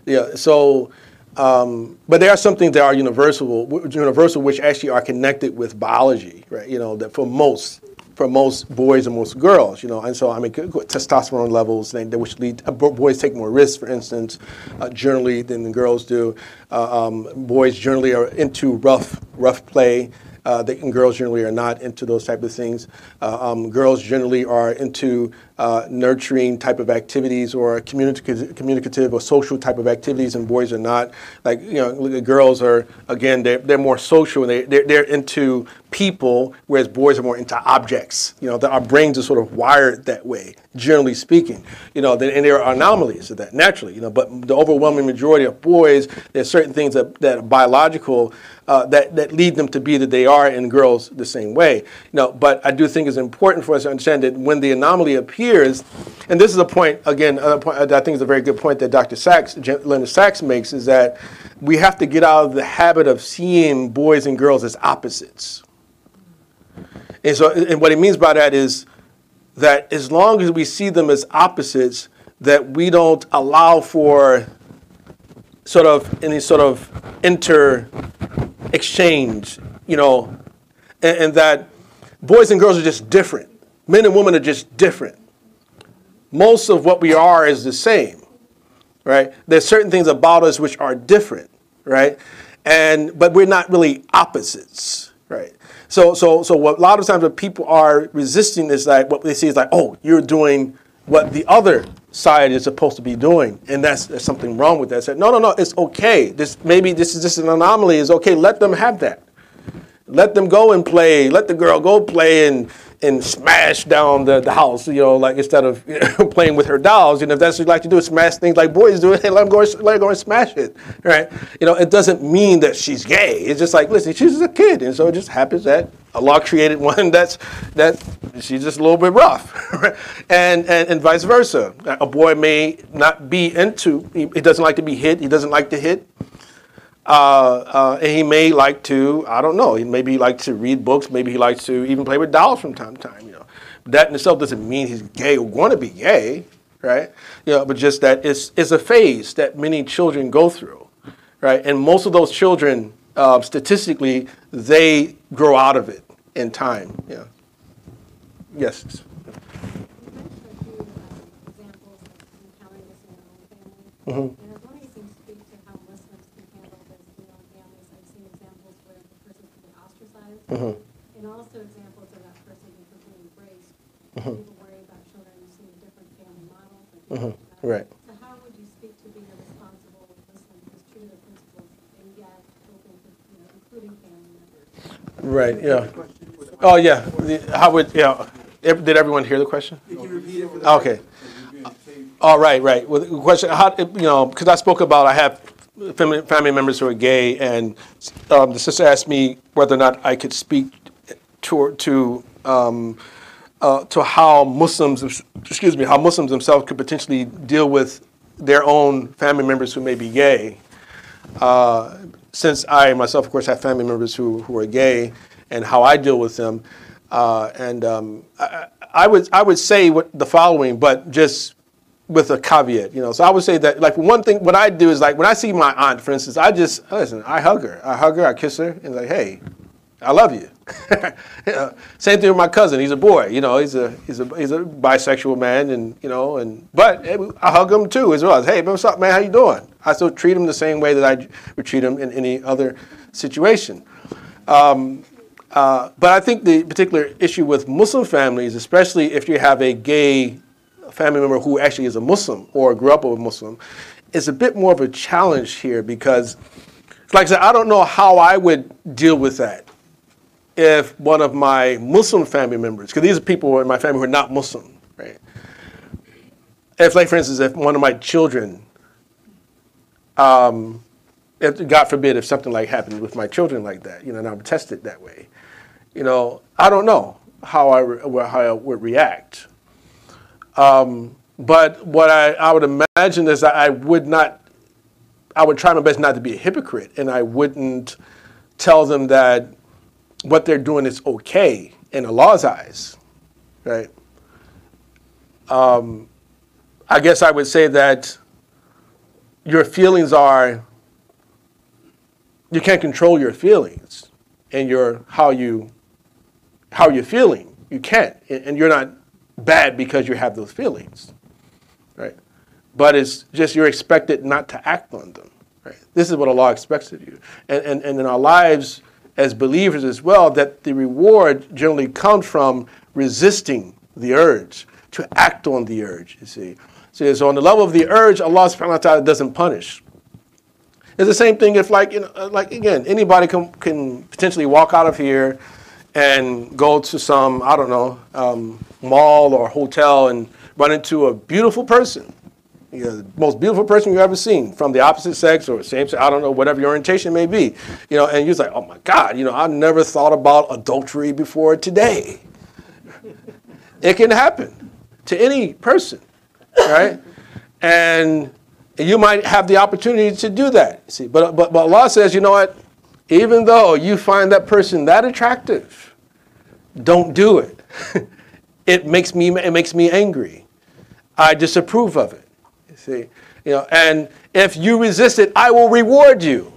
Yeah. So, but there are some things that are universal, which actually are connected with biology, right? That for most boys and most girls, and so testosterone levels, which lead boys take more risks, for instance, generally than the girls do. Boys generally are into rough play. And girls generally are not into those type of things. Girls generally are into nurturing type of activities or communicative or social type of activities, and boys are not. Like, girls are, again, they're more social, and they're into people, whereas boys are more into objects. Our brains are sort of wired that way, generally speaking. And there are anomalies of that, naturally. But the overwhelming majority of boys, there's certain things that are biological that lead them to be that they are, and girls the same way. But I do think it's important for us to understand that when the anomaly appears, and this is a point, again, a point I think is a very good point that Leonard Sachs makes, is that we have to get out of the habit of seeing boys and girls as opposites. And what he means by that is that as long as we see them as opposites, that we don't allow for any sort of exchange, and that boys and girls are just different. Men and women are just different. Most of what we are is the same, right? There's certain things about us which are different, right? But we're not really opposites, right? So what a lot of times what people are resisting is like, what they see is like, oh, you're doing what the other side is supposed to be doing, and there's something wrong with that. I said, no, it's okay. Maybe this is just an anomaly. It's okay. Let them have that. Let them go and play. Let the girl go play and and smash down the house, like instead of playing with her dolls. If that's what you like to do, is smash things like boys do, hey, let her go and smash it, right? It doesn't mean that she's gay. It's just like, listen, she's just a kid, and so it just happens that Allah created one that she's just a little bit rough, right? and vice versa. A boy may not be he doesn't like to be hit, he doesn't like to hit. And he may like to, I don't know, he maybe like to read books, maybe he likes to even play with dolls from time to time, That in itself doesn't mean he's gay or going to be gay, right? But just that it's a phase that many children go through, right? And most of those children, statistically, they grow out of it in time, Yes. You mentioned a few examples of encountering this in your own family. Mm-hmm. And I was wondering if you can speak to how Muslims can handle this in their own families. I've seen examples where the person can be ostracized, and also examples of that person being completely embraced. People worry about children seeing different family models. Right. So how would you speak to being a responsible Muslim who's true to the principles and yet open to, including family members? Right, yeah. Oh, yeah. Did everyone hear the question? Can you repeat it for the Okay. All right. Well, the question, because I spoke about I have family members who are gay, and the sister asked me whether or not I could speak to how Muslims themselves could potentially deal with their own family members who may be gay. Since I myself, of course, have family members who are gay, and how I deal with them, I would say the following, but just with a caveat, So I would say that, like, one thing, what I do is, like, when I see my aunt, for instance, I hug her, I kiss her, and like, hey, I love you. Same thing with my cousin. He's a boy. He's a bisexual man, but I hug him too as well. Hey, what's up, man? How you doing? I still treat him the same way that I would treat him in any other situation. But I think the particular issue with Muslim families, especially if you have a gay family member who actually is a Muslim or grew up with a Muslim, is a bit more of a challenge here because, like I said, I don't know how I would deal with that if one of my Muslim family members, because these are people in my family who are not Muslim, right? If, like, for instance, if one of my children, if, God forbid, if something like happened with my children like that, and I'm tested that way, I don't know how I would react. But what I would imagine is that I would try my best not to be a hypocrite, and I wouldn't tell them that what they're doing is okay in Allah's eyes, right? I guess I would say that your feelings you can't control your feelings and how you're feeling. You can't, and you're not bad because you have those feelings, right? But it's just you're expected not to act on them, right? This is what Allah expects of you. And in our lives as believers as well, that the reward generally comes from resisting the urge, to act on the urge, you see. So on the level of the urge, Allah subhanahu wa ta'ala doesn't punish. It's the same thing if, like again, anybody can potentially walk out of here and go to some, I don't know, mall or hotel and run into a beautiful person. The most beautiful person you've ever seen, from the opposite sex or same sex, I don't know, whatever your orientation may be. And you're like, oh my God, I never thought about adultery before today. It can happen to any person, right? And you might have the opportunity to do that. See, but Allah says, you know what? Even though you find that person that attractive, don't do it. It makes me angry. I disapprove of it. See, and if you resist it, I will reward you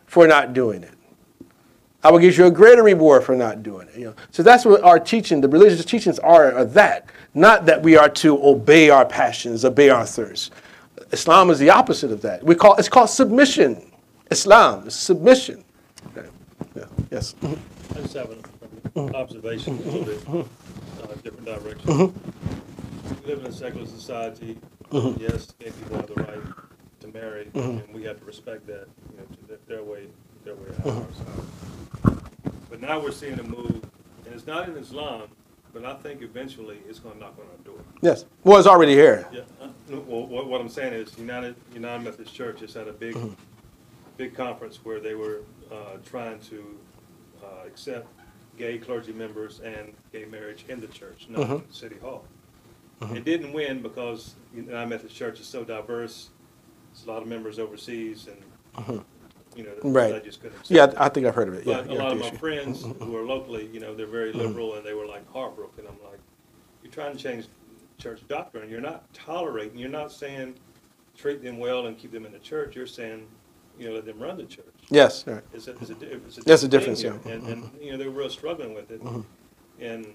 for not doing it. I will give you a greater reward for not doing it. So that's what our teaching, the religious teachings are that. Not that we are to obey our passions, obey our thirsts. Islam is the opposite of that. It's called submission. Islam is submission. Okay. Yeah. Yes. I just have an observation, a little bit different direction. We live in a secular society. Yes, gay people have the right to marry, and we have to respect that. To their way out of our side. But now we're seeing a move, and it's not in Islam, but I think eventually it's going to knock on our door. Yes. Well, it's already here. Yeah. Well, what I'm saying is United Methodist Church has had a big conference where they were trying to accept gay clergy members and gay marriage in the church, not in City Hall. It didn't win because United Methodist Church is so diverse. There's a lot of members overseas, and Right. I just couldn't accept Yeah, it. I think I've heard of it. But Yeah, a lot of my issue. friends who are locally, they're very liberal, and they were like heartbroken. I'm like, you're trying to change church doctrine. You're not tolerating. You're not saying treat them well and keep them in the church. You're saying, let them run the church. Yes, right. It's That's a difference, thing yeah. here. And they were real struggling with it. And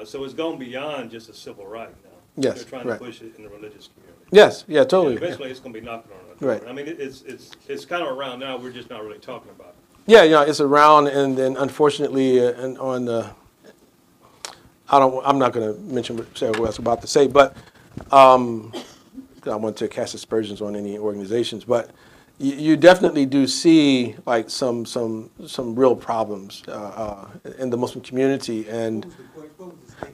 so it's gone beyond just a civil right now. Yes, They're trying right. to push it in the religious community. Yes, yeah, totally. And eventually, it's going to be knocking on our door. Right. I mean, it's kind of around now. We're just not really talking about it. Yeah, it's around, and then unfortunately, and on the, I'm not going to mention what Sarah was about to say, but I want to cast aspersions on any organizations, but you definitely do see like some real problems in the Muslim community. And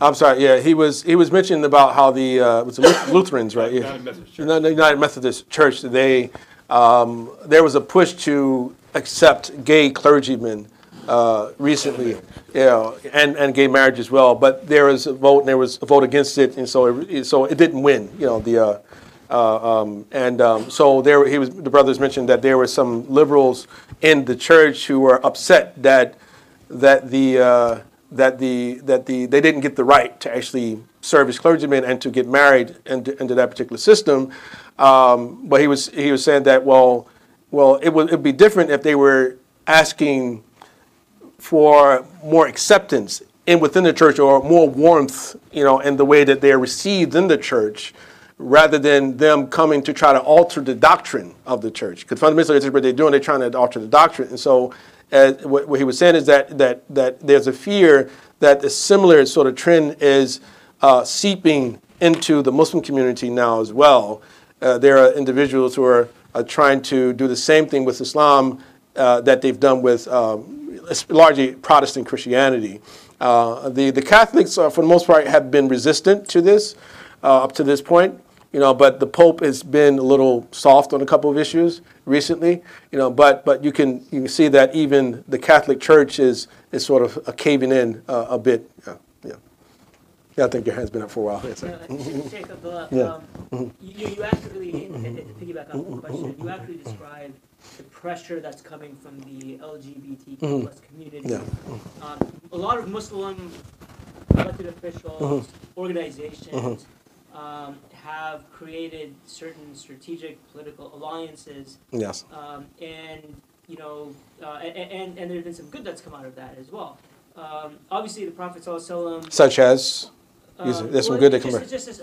I'm sorry, yeah, he was mentioning about how the it was the Lutherans, right? Yeah, the United Methodist Church. There was a push to accept gay clergymen recently, and gay marriage as well. But there was a vote, and there was a vote against it, and so it didn't win. So the brothers mentioned that there were some liberals in the church who were upset that they didn't get the right to actually serve as clergymen and to get married into that particular system. But he was saying that it would be different if they were asking for more acceptance within the church, or more warmth, in the way that they are received in the church, rather than them coming to try to alter the doctrine of the church. Because fundamentally, that's what they're doing. They're trying to alter the doctrine. And so what he was saying is that there's a fear that a similar sort of trend is seeping into the Muslim community now as well. There are individuals who are trying to do the same thing with Islam that they've done with largely Protestant Christianity. The Catholics, for the most part, have been resistant to this up to this point. But the Pope has been a little soft on a couple of issues recently. But you can see that even the Catholic Church is sort of caving in a bit. Yeah, I think your hand's been up for a while. Yes, sir. Sheikh Abdullah, Yeah. You actually, to piggyback on the question, you actually described the pressure that's coming from the LGBTQ plus community. Yeah. A lot of Muslim elected officials, organizations, have created certain strategic political alliances. Yes. And there's been some good that's come out of that as well. Obviously, the Prophet ﷺ, such as, there's some good that come out. Just this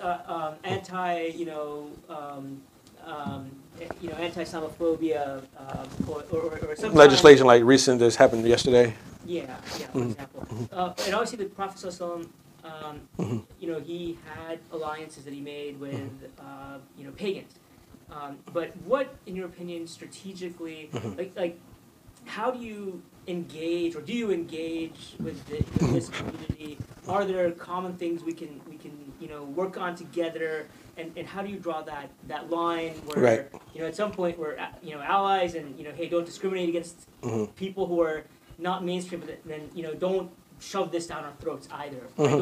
anti-Islamophobia or some Legislation like recent that's happened yesterday. Yeah, for example. And obviously, the Prophet ﷺ, he had alliances that he made with, pagans. But what, in your opinion, strategically, how do you engage, or do you engage with this community? Are there common things we can work on together? And how do you draw that line where, at some point we're, allies and, hey, don't discriminate against people who are not mainstream, but then, don't shove this down our throats either. Right?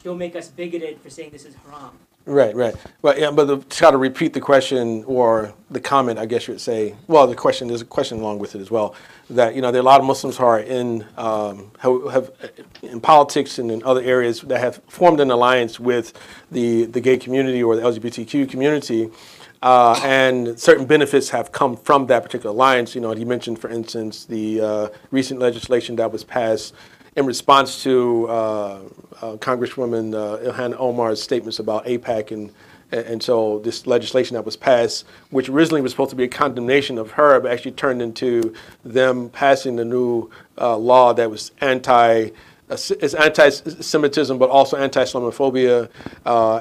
Don't make us bigoted for saying this is haram. Right. Well, yeah, but to try to repeat the question or the comment, I guess you would say. Well, there's a question along with it as well. That there are a lot of Muslims who are in politics and in other areas that have formed an alliance with the gay community or the LGBTQ community, and certain benefits have come from that particular alliance. He mentioned, for instance, the recent legislation that was passed in response to Congresswoman Ilhan Omar's statements about AIPAC, and so this legislation that was passed, which originally was supposed to be a condemnation of her, but actually turned into them passing the new law that was anti-Semitism, but also anti-Islamophobia,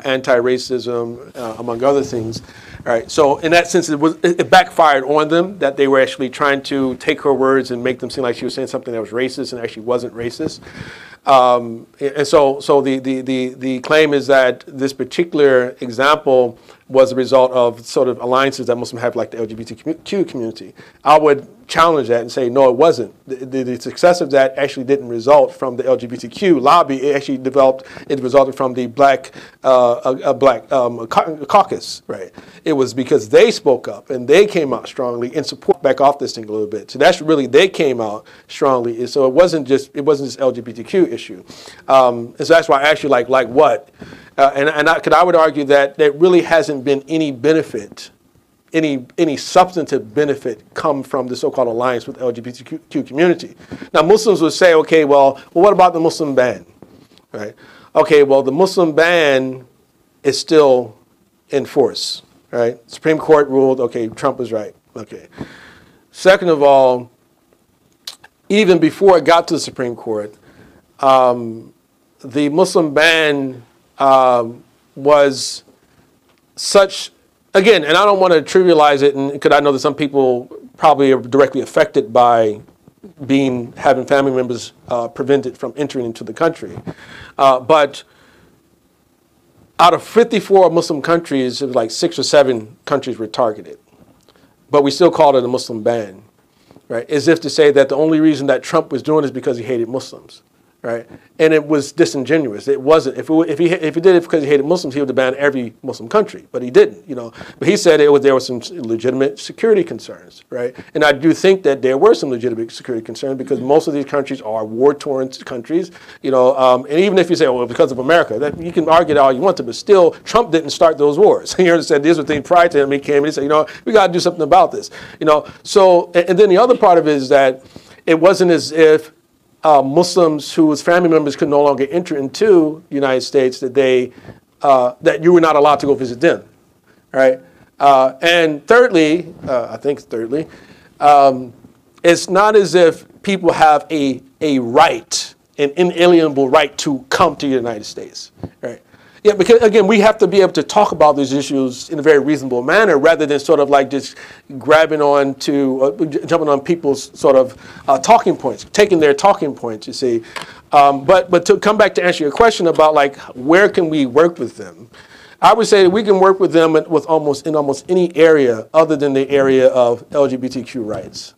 anti-racism, among other things. All right. So in that sense, it backfired on them, that they were actually trying to take her words and make them seem like she was saying something that was racist and actually wasn't racist. And so the claim is that this particular example was a result of sort of alliances that Muslims have, like the LGBTQ community. I would challenge that and say, no, it wasn't. The success of that actually didn't result from the LGBTQ lobby. It actually resulted from the black caucus, right? It was because they spoke up and they came out strongly in support, back off this thing a little bit. So that's really, they came out strongly. So it wasn't just LGBTQ issue. And so that's why I asked you, like what? I would argue that there really hasn't been any benefit, any substantive benefit come from the so-called alliance with the LGBTQ community. Now, Muslims would say, okay, well, what about the Muslim ban, right? Okay, well, the Muslim ban is still in force, right? Supreme Court ruled, okay, Trump was right, okay. Second of all, even before it got to the Supreme Court, the Muslim ban was such, again, and I don't want to trivialize it, because I know that some people probably are directly affected by having family members prevented from entering into the country. But out of 54 Muslim countries, it was like 6 or 7 countries were targeted. But we still called it a Muslim ban, right? As if to say that the only reason that Trump was doing it is because he hated Muslims. Right, and it was disingenuous. It wasn't. If he did it because he hated Muslims, he would have banned every Muslim country, but he didn't. You know, but he said there were some legitimate security concerns, right? And I do think that there were some legitimate security concerns because most of these countries are war-torn countries. You know, and even if you say, well, because of America, that you can argue that all you want to, but still, Trump didn't start those wars. He said these were things prior to him. He came and he said, you know, we got to do something about this. You know, so and then the other part of it is that it wasn't as if Muslims whose family members could no longer enter into the United States, that you were not allowed to go visit them, right? And thirdly, it's not as if people have a right, an inalienable right to come to the United States, right? Yeah, because again, we have to be able to talk about these issues in a very reasonable manner rather than sort of like just grabbing on to, jumping on people's sort of talking points, taking their talking points, you see. But to come back to answer your question about like, where can we work with them? I would say that we can work with them in almost any area other than the area of LGBTQ rights.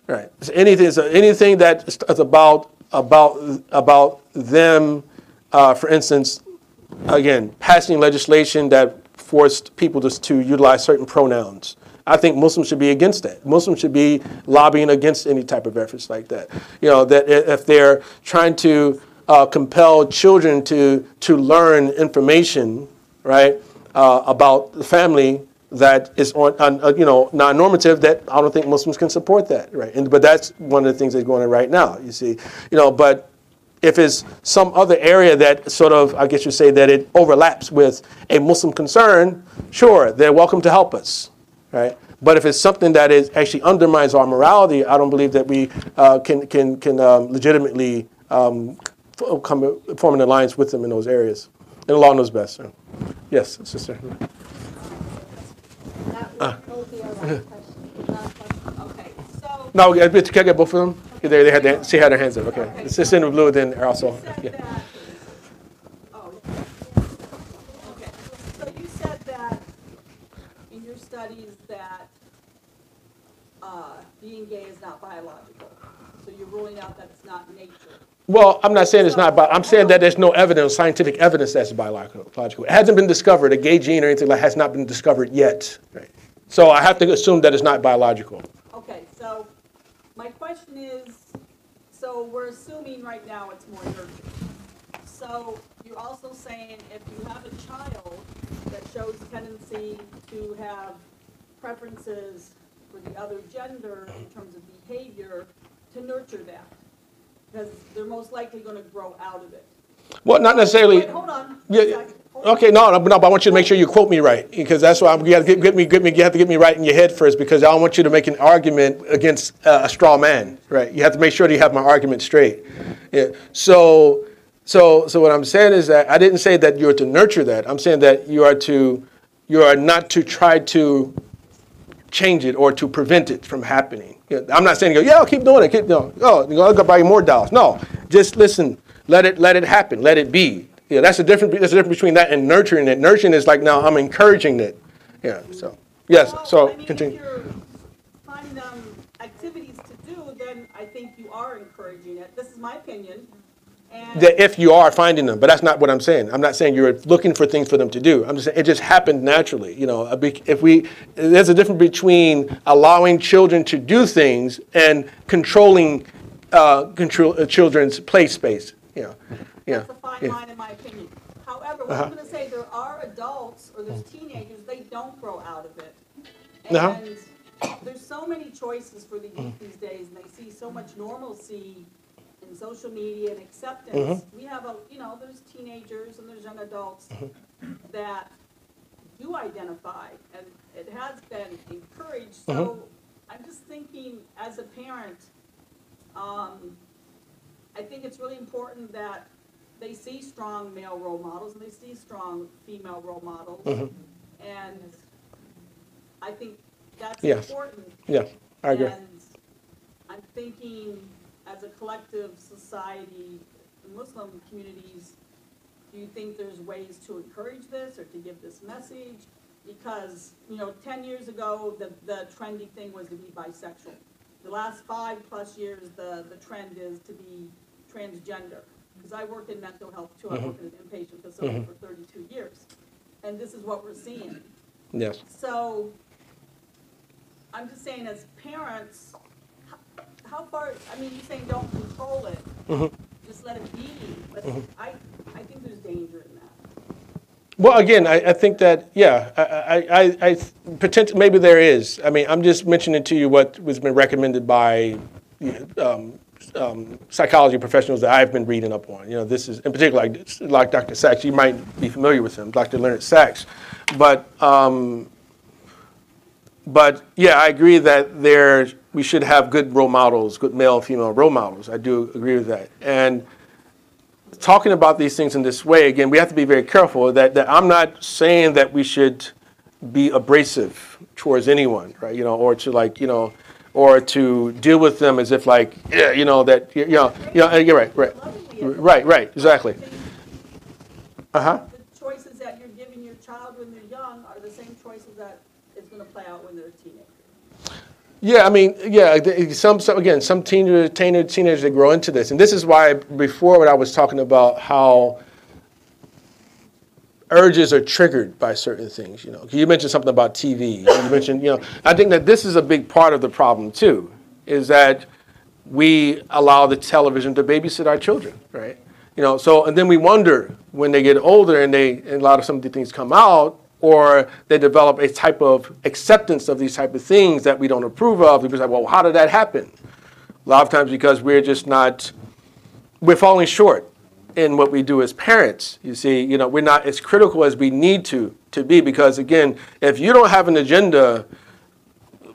Right. So anything that is about them. For instance, again, passing legislation that forced people to utilize certain pronouns. I think Muslims should be against that. Muslims should be lobbying against any type of efforts like that. You know, that if they're trying to compel children to learn information, right, about the family that is non-normative, that I don't think Muslims can support that, right? But that's one of the things that's going on right now. You see, but. If it's some other area that sort of, I guess you say that it overlaps with a Muslim concern, sure, they're welcome to help us, right? But if it's something that actually undermines our morality, I don't believe that we can legitimately form an alliance with them in those areas. And Allah knows best. So. Yes, sister. That will be our last question. Okay, so. No, can I get both of them? They had she had her hands up. Okay. It's just in the blue. Then also. Okay. So you said that in your studies that being gay is not biological. So you're ruling out that it's not nature. Well, I'm not saying it's not, but I'm saying that there's no evidence, scientific evidence that's biological. It hasn't been discovered. A gay gene or anything like that has not been discovered yet. Right. So I have to assume that it's not biological. Okay. So. My question is, so we're assuming right now it's more nurture. So you're also saying if you have a child that shows tendency to have preferences for the other gender in terms of behavior, to nurture that, because they're most likely going to grow out of it. Well, not necessarily. Wait, hold on. Yeah. Okay, no, but I want you to make sure you quote me right, because that's why you have to get me right in your head first, because I don't want you to make an argument against a straw man, right? You have to make sure that you have my argument straight. Yeah. So what I'm saying is that I didn't say that you're to nurture that. I'm saying that you are not to try to change it or to prevent it from happening. I'm not saying, yeah, keep doing it. Keep doing it. Oh, I'll go buy you more dolls. No, just listen. Let it happen. Let it be. Yeah, that's the difference. There's a difference between that and nurturing it. Nurturing is like, now I'm encouraging it. Yeah. So yes. Well, So I mean, continue. if you're finding them activities to do, then I think you are encouraging it. This is my opinion. And That if you are finding them, but that's not what I'm saying. I'm not saying you're looking for things for them to do. I'm just saying it just happened naturally. There's a difference between allowing children to do things and controlling children's play space. that's a fine line in my opinion. However, what I'm going to say, there are adults or there's teenagers, they don't grow out of it. And there's so many choices for the youth these days, and they see so much normalcy in social media and acceptance. We have there's teenagers and there's young adults that do identify, and it has been encouraged. So I'm just thinking, as a parent, I think it's really important that they see strong male role models and they see strong female role models, and I think that's important. Yeah, I agree. And I'm thinking, as a collective society, Muslim communities, do you think there's ways to encourage this or to give this message? Because 10 years ago, the trendy thing was to be bisexual. The last 5+ years, the trend is to be transgender. Because I work in mental health too. I work in an inpatient facility for 32 years, and this is what we're seeing. Yes. So I'm just saying, as parents, how far? I mean, you're saying don't control it, just let it be. But I think there's danger in that. Well, again, I think that, I potentially, maybe there is. I mean, I'm just mentioning to you what has been recommended by psychology professionals that I've been reading up on. This is in particular like Dr. Sachs. You might be familiar with him, Dr. Leonard Sachs. But yeah, I agree that we should have good role models, good male and female role models. I do agree with that. And talking about these things in this way, again, we have to be very careful that I'm not saying that we should be abrasive towards anyone, right? Or to or to deal with them as if like, you're right, exactly. The choices that you're giving your child when they're young are the same choices that is going to play out when they're a teenager. Yeah, I mean, some teenagers they grow into this, and this is why before when I was talking about how urges are triggered by certain things. You mentioned something about TV. You mentioned, I think that this is a big part of the problem too, is that we allow the television to babysit our children, right? And then we wonder when they get older and a lot of some of the things come out, or they develop a type of acceptance of these type of things that we don't approve of. We're like, well, how did that happen? A lot of times because we're falling short in what we do as parents. You see, we're not as critical as we need to be, because again, if you don't have an agenda,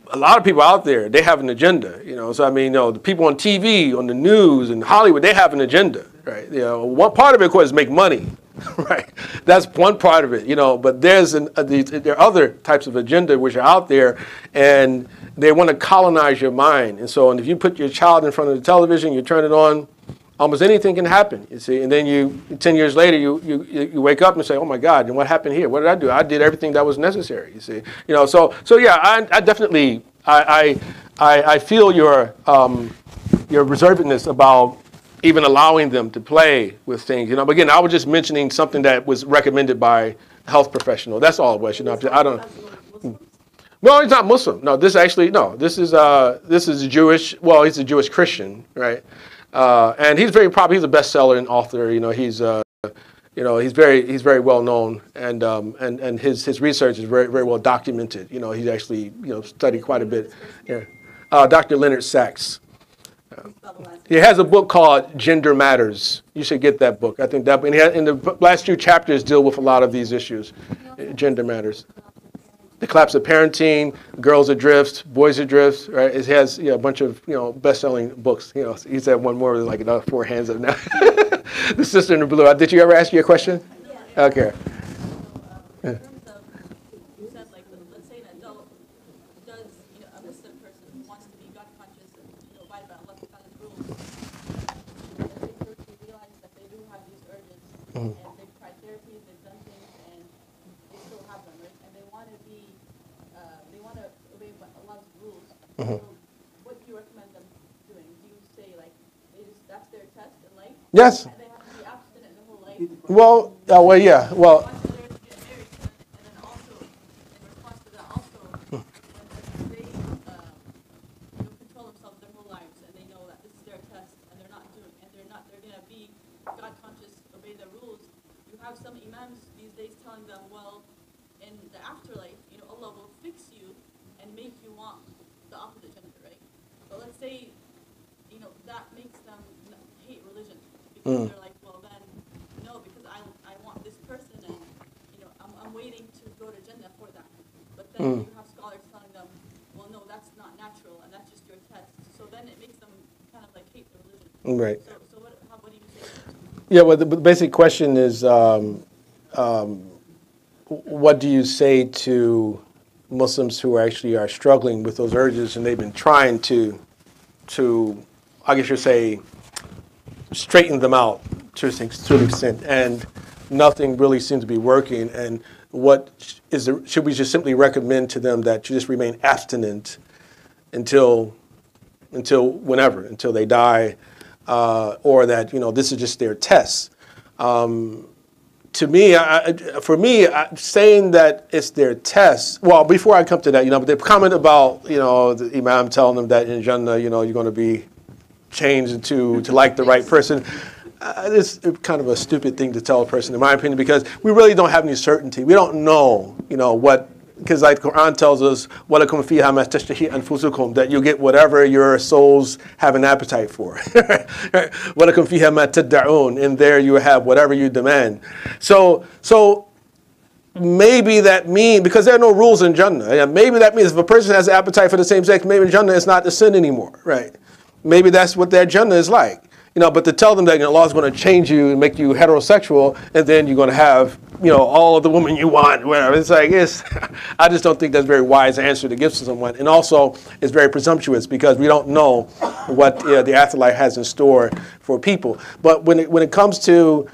a lot of people out there, they have an agenda, So I mean, the people on TV, on the news, and Hollywood, they have an agenda, right? One part of it, of course, is make money, right? That's one part of it, But there are other types of agenda which are out there, and they want to colonize your mind. And so, if you put your child in front of the television, you turn it on, almost anything can happen, you see. And then 10 years later, you wake up and say, oh my God, and what happened here? What did I do? I did everything that was necessary, you see. So yeah, I definitely, I feel your reservedness about even allowing them to play with things, But again, I was just mentioning something that was recommended by a health professional. That's all it was, I don't. Well, he's not Muslim. No, this is Jewish. Well, he's a Jewish Christian, right? And he's very popular. He's a bestseller and author. He's very well known, and his research is very very well documented. He's actually studied quite a bit. Yeah. Dr. Leonard Sachs. He has a book called Gender Matters. You should get that book. I think that, and the last few chapters deal with a lot of these issues. Gender Matters. The Collapse of Parenting, Girls Adrift, Boys Adrift, right? It has a bunch of best-selling books. He's had one more with like another 4 hands up now. The Sister in the Blue. Did you ever ask you a question? Yeah. Okay. In terms of, you said like, let's say an adult does, a Muslim person who wants to be God and they've tried therapies, they've done things, and they still have them, right? And they want to obey Allah's rules. So what do you recommend them doing? Do you say like that's their test in life? Yes. They have to be abstinent their whole life. Well, yeah. Well, And then also, in response to that, also, when they control themselves their whole lives and they know that this is their test and they're going to be God conscious, obey the rules. You have some imams these days telling them, well, in the afterlife, Allah will fix you and make you want the opposite gender, right? So let's say, that makes them hate religion because they're like, well, then, no, because I want this person and, I'm waiting to go to Jannah for that. But then you have scholars telling them, well, no, that's not natural and that's just your test. So then it makes them kind of like hate the religion. right. So what do you say? Yeah, well, the basic question is, what do you say to Muslims who actually are struggling with those urges and they've been trying to I guess you'd say, straighten them out to an extent, and nothing really seems to be working. And should we just simply recommend to them that you just remain abstinent until whenever, until they die, or that this is just their test? To me, saying that it's their test. Well, before I come to that, but the comment about the imam telling them that in Jannah, you're going to be changed to like the right person. It's kind of a stupid thing to tell a person, in my opinion, because we really don't have any certainty. We don't know, what. Because like the Quran tells us, وَلَكُمْ فِيهَا مَا تَشْتَهِي أَنفُسُكُمْ, that you get whatever your souls have an appetite for. وَلَكُمْ فِيهَا مَا تَدَّعُونَ, in there you have whatever you demand. So maybe that means, because there are no rules in Jannah, maybe that means if a person has an appetite for the same sex, maybe Jannah is not a sin anymore, right? Maybe that's what their Jannah is like. But to tell them that Allah is going to change you and make you heterosexual, and then you're going to have, all of the women you want, whatever. It's like, I just don't think that's a very wise answer to give to someone. And also, it's very presumptuous because we don't know what the afterlife has in store for people. But when it comes to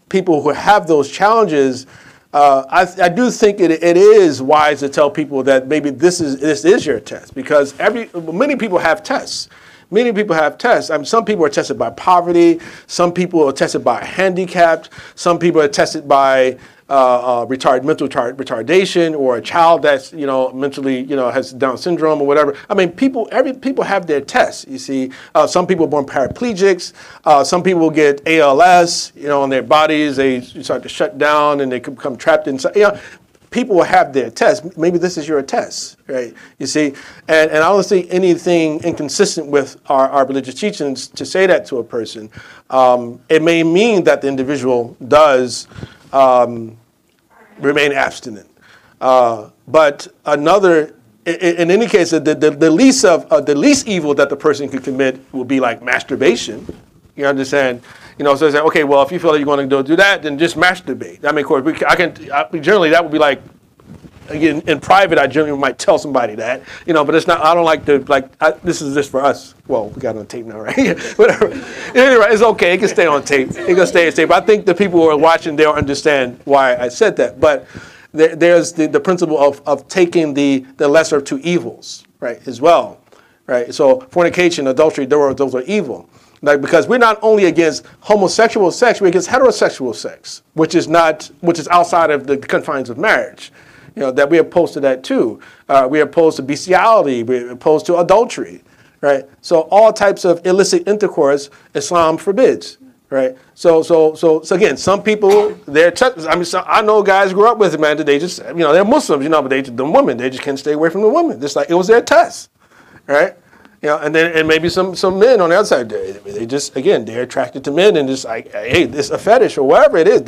people who have those challenges, I do think it is wise to tell people that maybe this is your test, because many people have tests. Many people have tests. Some people are tested by poverty. Some people are tested by handicapped. Some people are tested by mental retardation, or a child that's mentally has Down syndrome or whatever. People have their tests. You see, some people are born paraplegics. Some people get ALS. On their bodies, they start to shut down and they become trapped inside. People will have their tests. Maybe this is your test, right? You see, and I don't see anything inconsistent with our religious teachings to say that to a person. It may mean that the individual does remain abstinent, but in any case, the least evil that the person could commit will be like masturbation. You understand? So it's like, okay, well, if you feel like you're going to go do that, then just masturbate. Of course, generally that would be like, again, in private, I generally might tell somebody that, but it's not, I don't like to, this is just for us. Well, we got it on tape now, right? Whatever. Anyway, it's okay. It can stay on tape. It can stay on tape. I think the people who are watching, they'll understand why I said that. But there's the principle of taking the lesser of two evils, right, as well, right? So fornication, adultery, those are evil. Because we're not only against homosexual sex, we're against heterosexual sex, which is outside of the confines of marriage. That we're opposed to that too. We're opposed to bestiality. We're opposed to adultery, right? So all types of illicit intercourse, Islam forbids, right? So again, some people, I know guys grew up with it, man. They just, they're Muslims, but the women, they just can't stay away from the women. Just like it was their test, right? And maybe some men on the other side, they just, again, they're attracted to men and just like, hey, this is a fetish or whatever it is.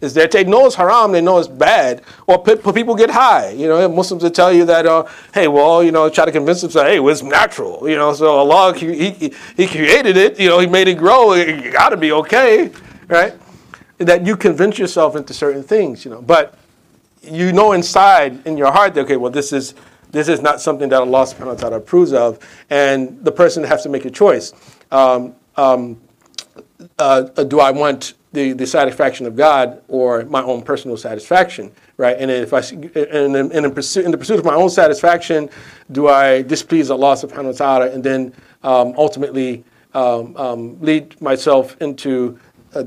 It's their take. They know it's haram. They know it's bad. Or people get high. Muslims will tell you that, hey, well, try to convince them, say, hey, well, it's natural. So Allah, he created it. He made it grow. It got to be okay, right? That you convince yourself into certain things, But inside in your heart that, okay, well, this is not something that Allah subhanahu wa ta'ala approves of, and the person has to make a choice. do I want the satisfaction of God or my own personal satisfaction, right? And if in the pursuit of my own satisfaction, do I displease Allah subhanahu wa ta'ala and then ultimately lead myself into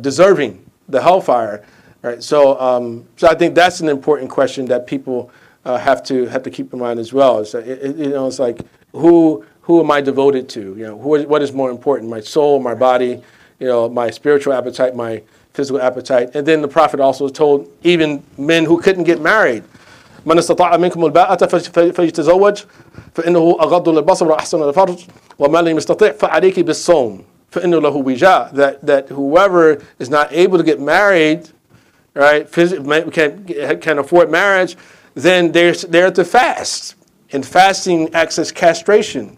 deserving the hellfire, right? So I think that's an important question that people have to keep in mind as well. It's it's like who am I devoted to? What is more important? My soul, my body, my spiritual appetite, my physical appetite. And then the Prophet also told even men who couldn't get married, من استطاع منكم الباءة فليتزوج فإنه أغض للبصر وأحسن للفرج وما لم يستطع فعليك بالصوم فإنه له وجاء. That whoever is not able to get married, right, can afford marriage, then they're to fast. And fasting acts as castration.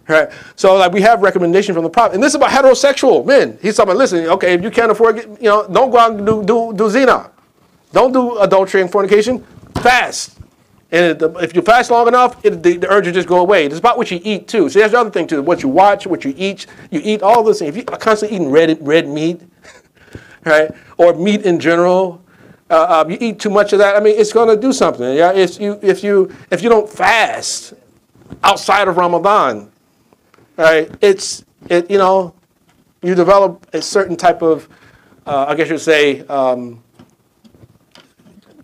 Right? So like we have recommendation from the Prophet. And this is about heterosexual men. He's talking about, listen, okay, if you can't afford it, don't go out and do zina. Don't do adultery and fornication. Fast. And if you fast long enough, the urge will just go away. It's about what you eat too. So there's the other thing too. What you watch, what you eat all those things. If you're constantly eating red meat, right, or meat in general, you eat too much of that. I mean, it's going to do something. Yeah, if you don't fast outside of Ramadan, right, you develop a certain type of, I guess you'd say,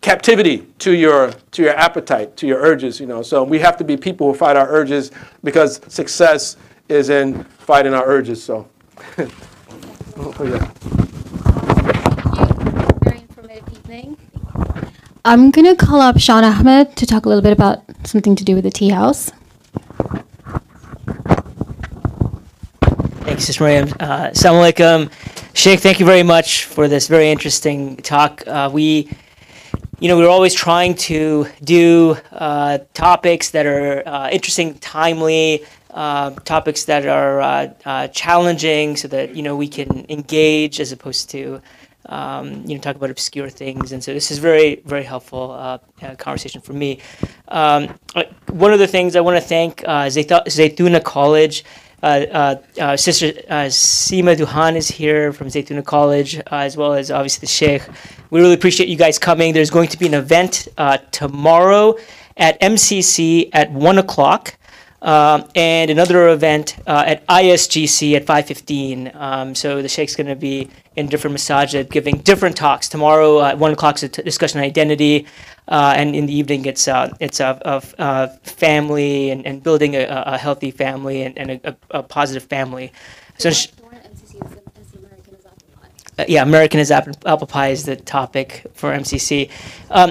captivity to your appetite, to your urges. So we have to be people who fight our urges because success is in fighting our urges. So, yeah. Very informative evening. I'm going to call up Sean Ahmed to talk a little bit about something to do with the tea house. Thanks, Sister Miriam. Assalamu alaikum. Sheikh, thank you very much for this very interesting talk. We're always trying to do topics that are interesting, timely, topics that are challenging so that, we can engage as opposed to, talk about obscure things. And so this is very, very helpful conversation for me. One of the things I want to thank Zaytuna College. Sister Seema Duhan is here from Zaytuna College, as well as obviously the Sheikh. We really appreciate you guys coming. There's going to be an event tomorrow at MCC at 1 o'clock, and another event at ISGC at 5:15. So the Sheikh's going to be in different Masjid giving different talks. Tomorrow at 1 o'clock is a discussion on identity, and in the evening it's a family and building a healthy family and a positive family. So. American as apple pie is the topic for MCC.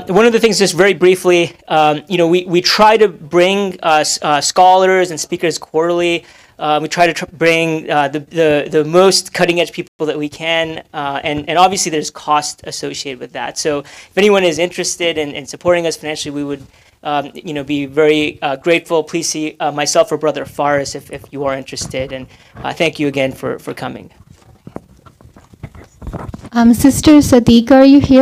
One of the things, just very briefly, we try to bring scholars and speakers quarterly. We try to bring the most cutting edge people that we can, and obviously there's cost associated with that. So if anyone is interested in supporting us financially, we would be very grateful. Please see myself or Brother Faris if you are interested, and thank you again for coming. Sister Sadiqa, are you here?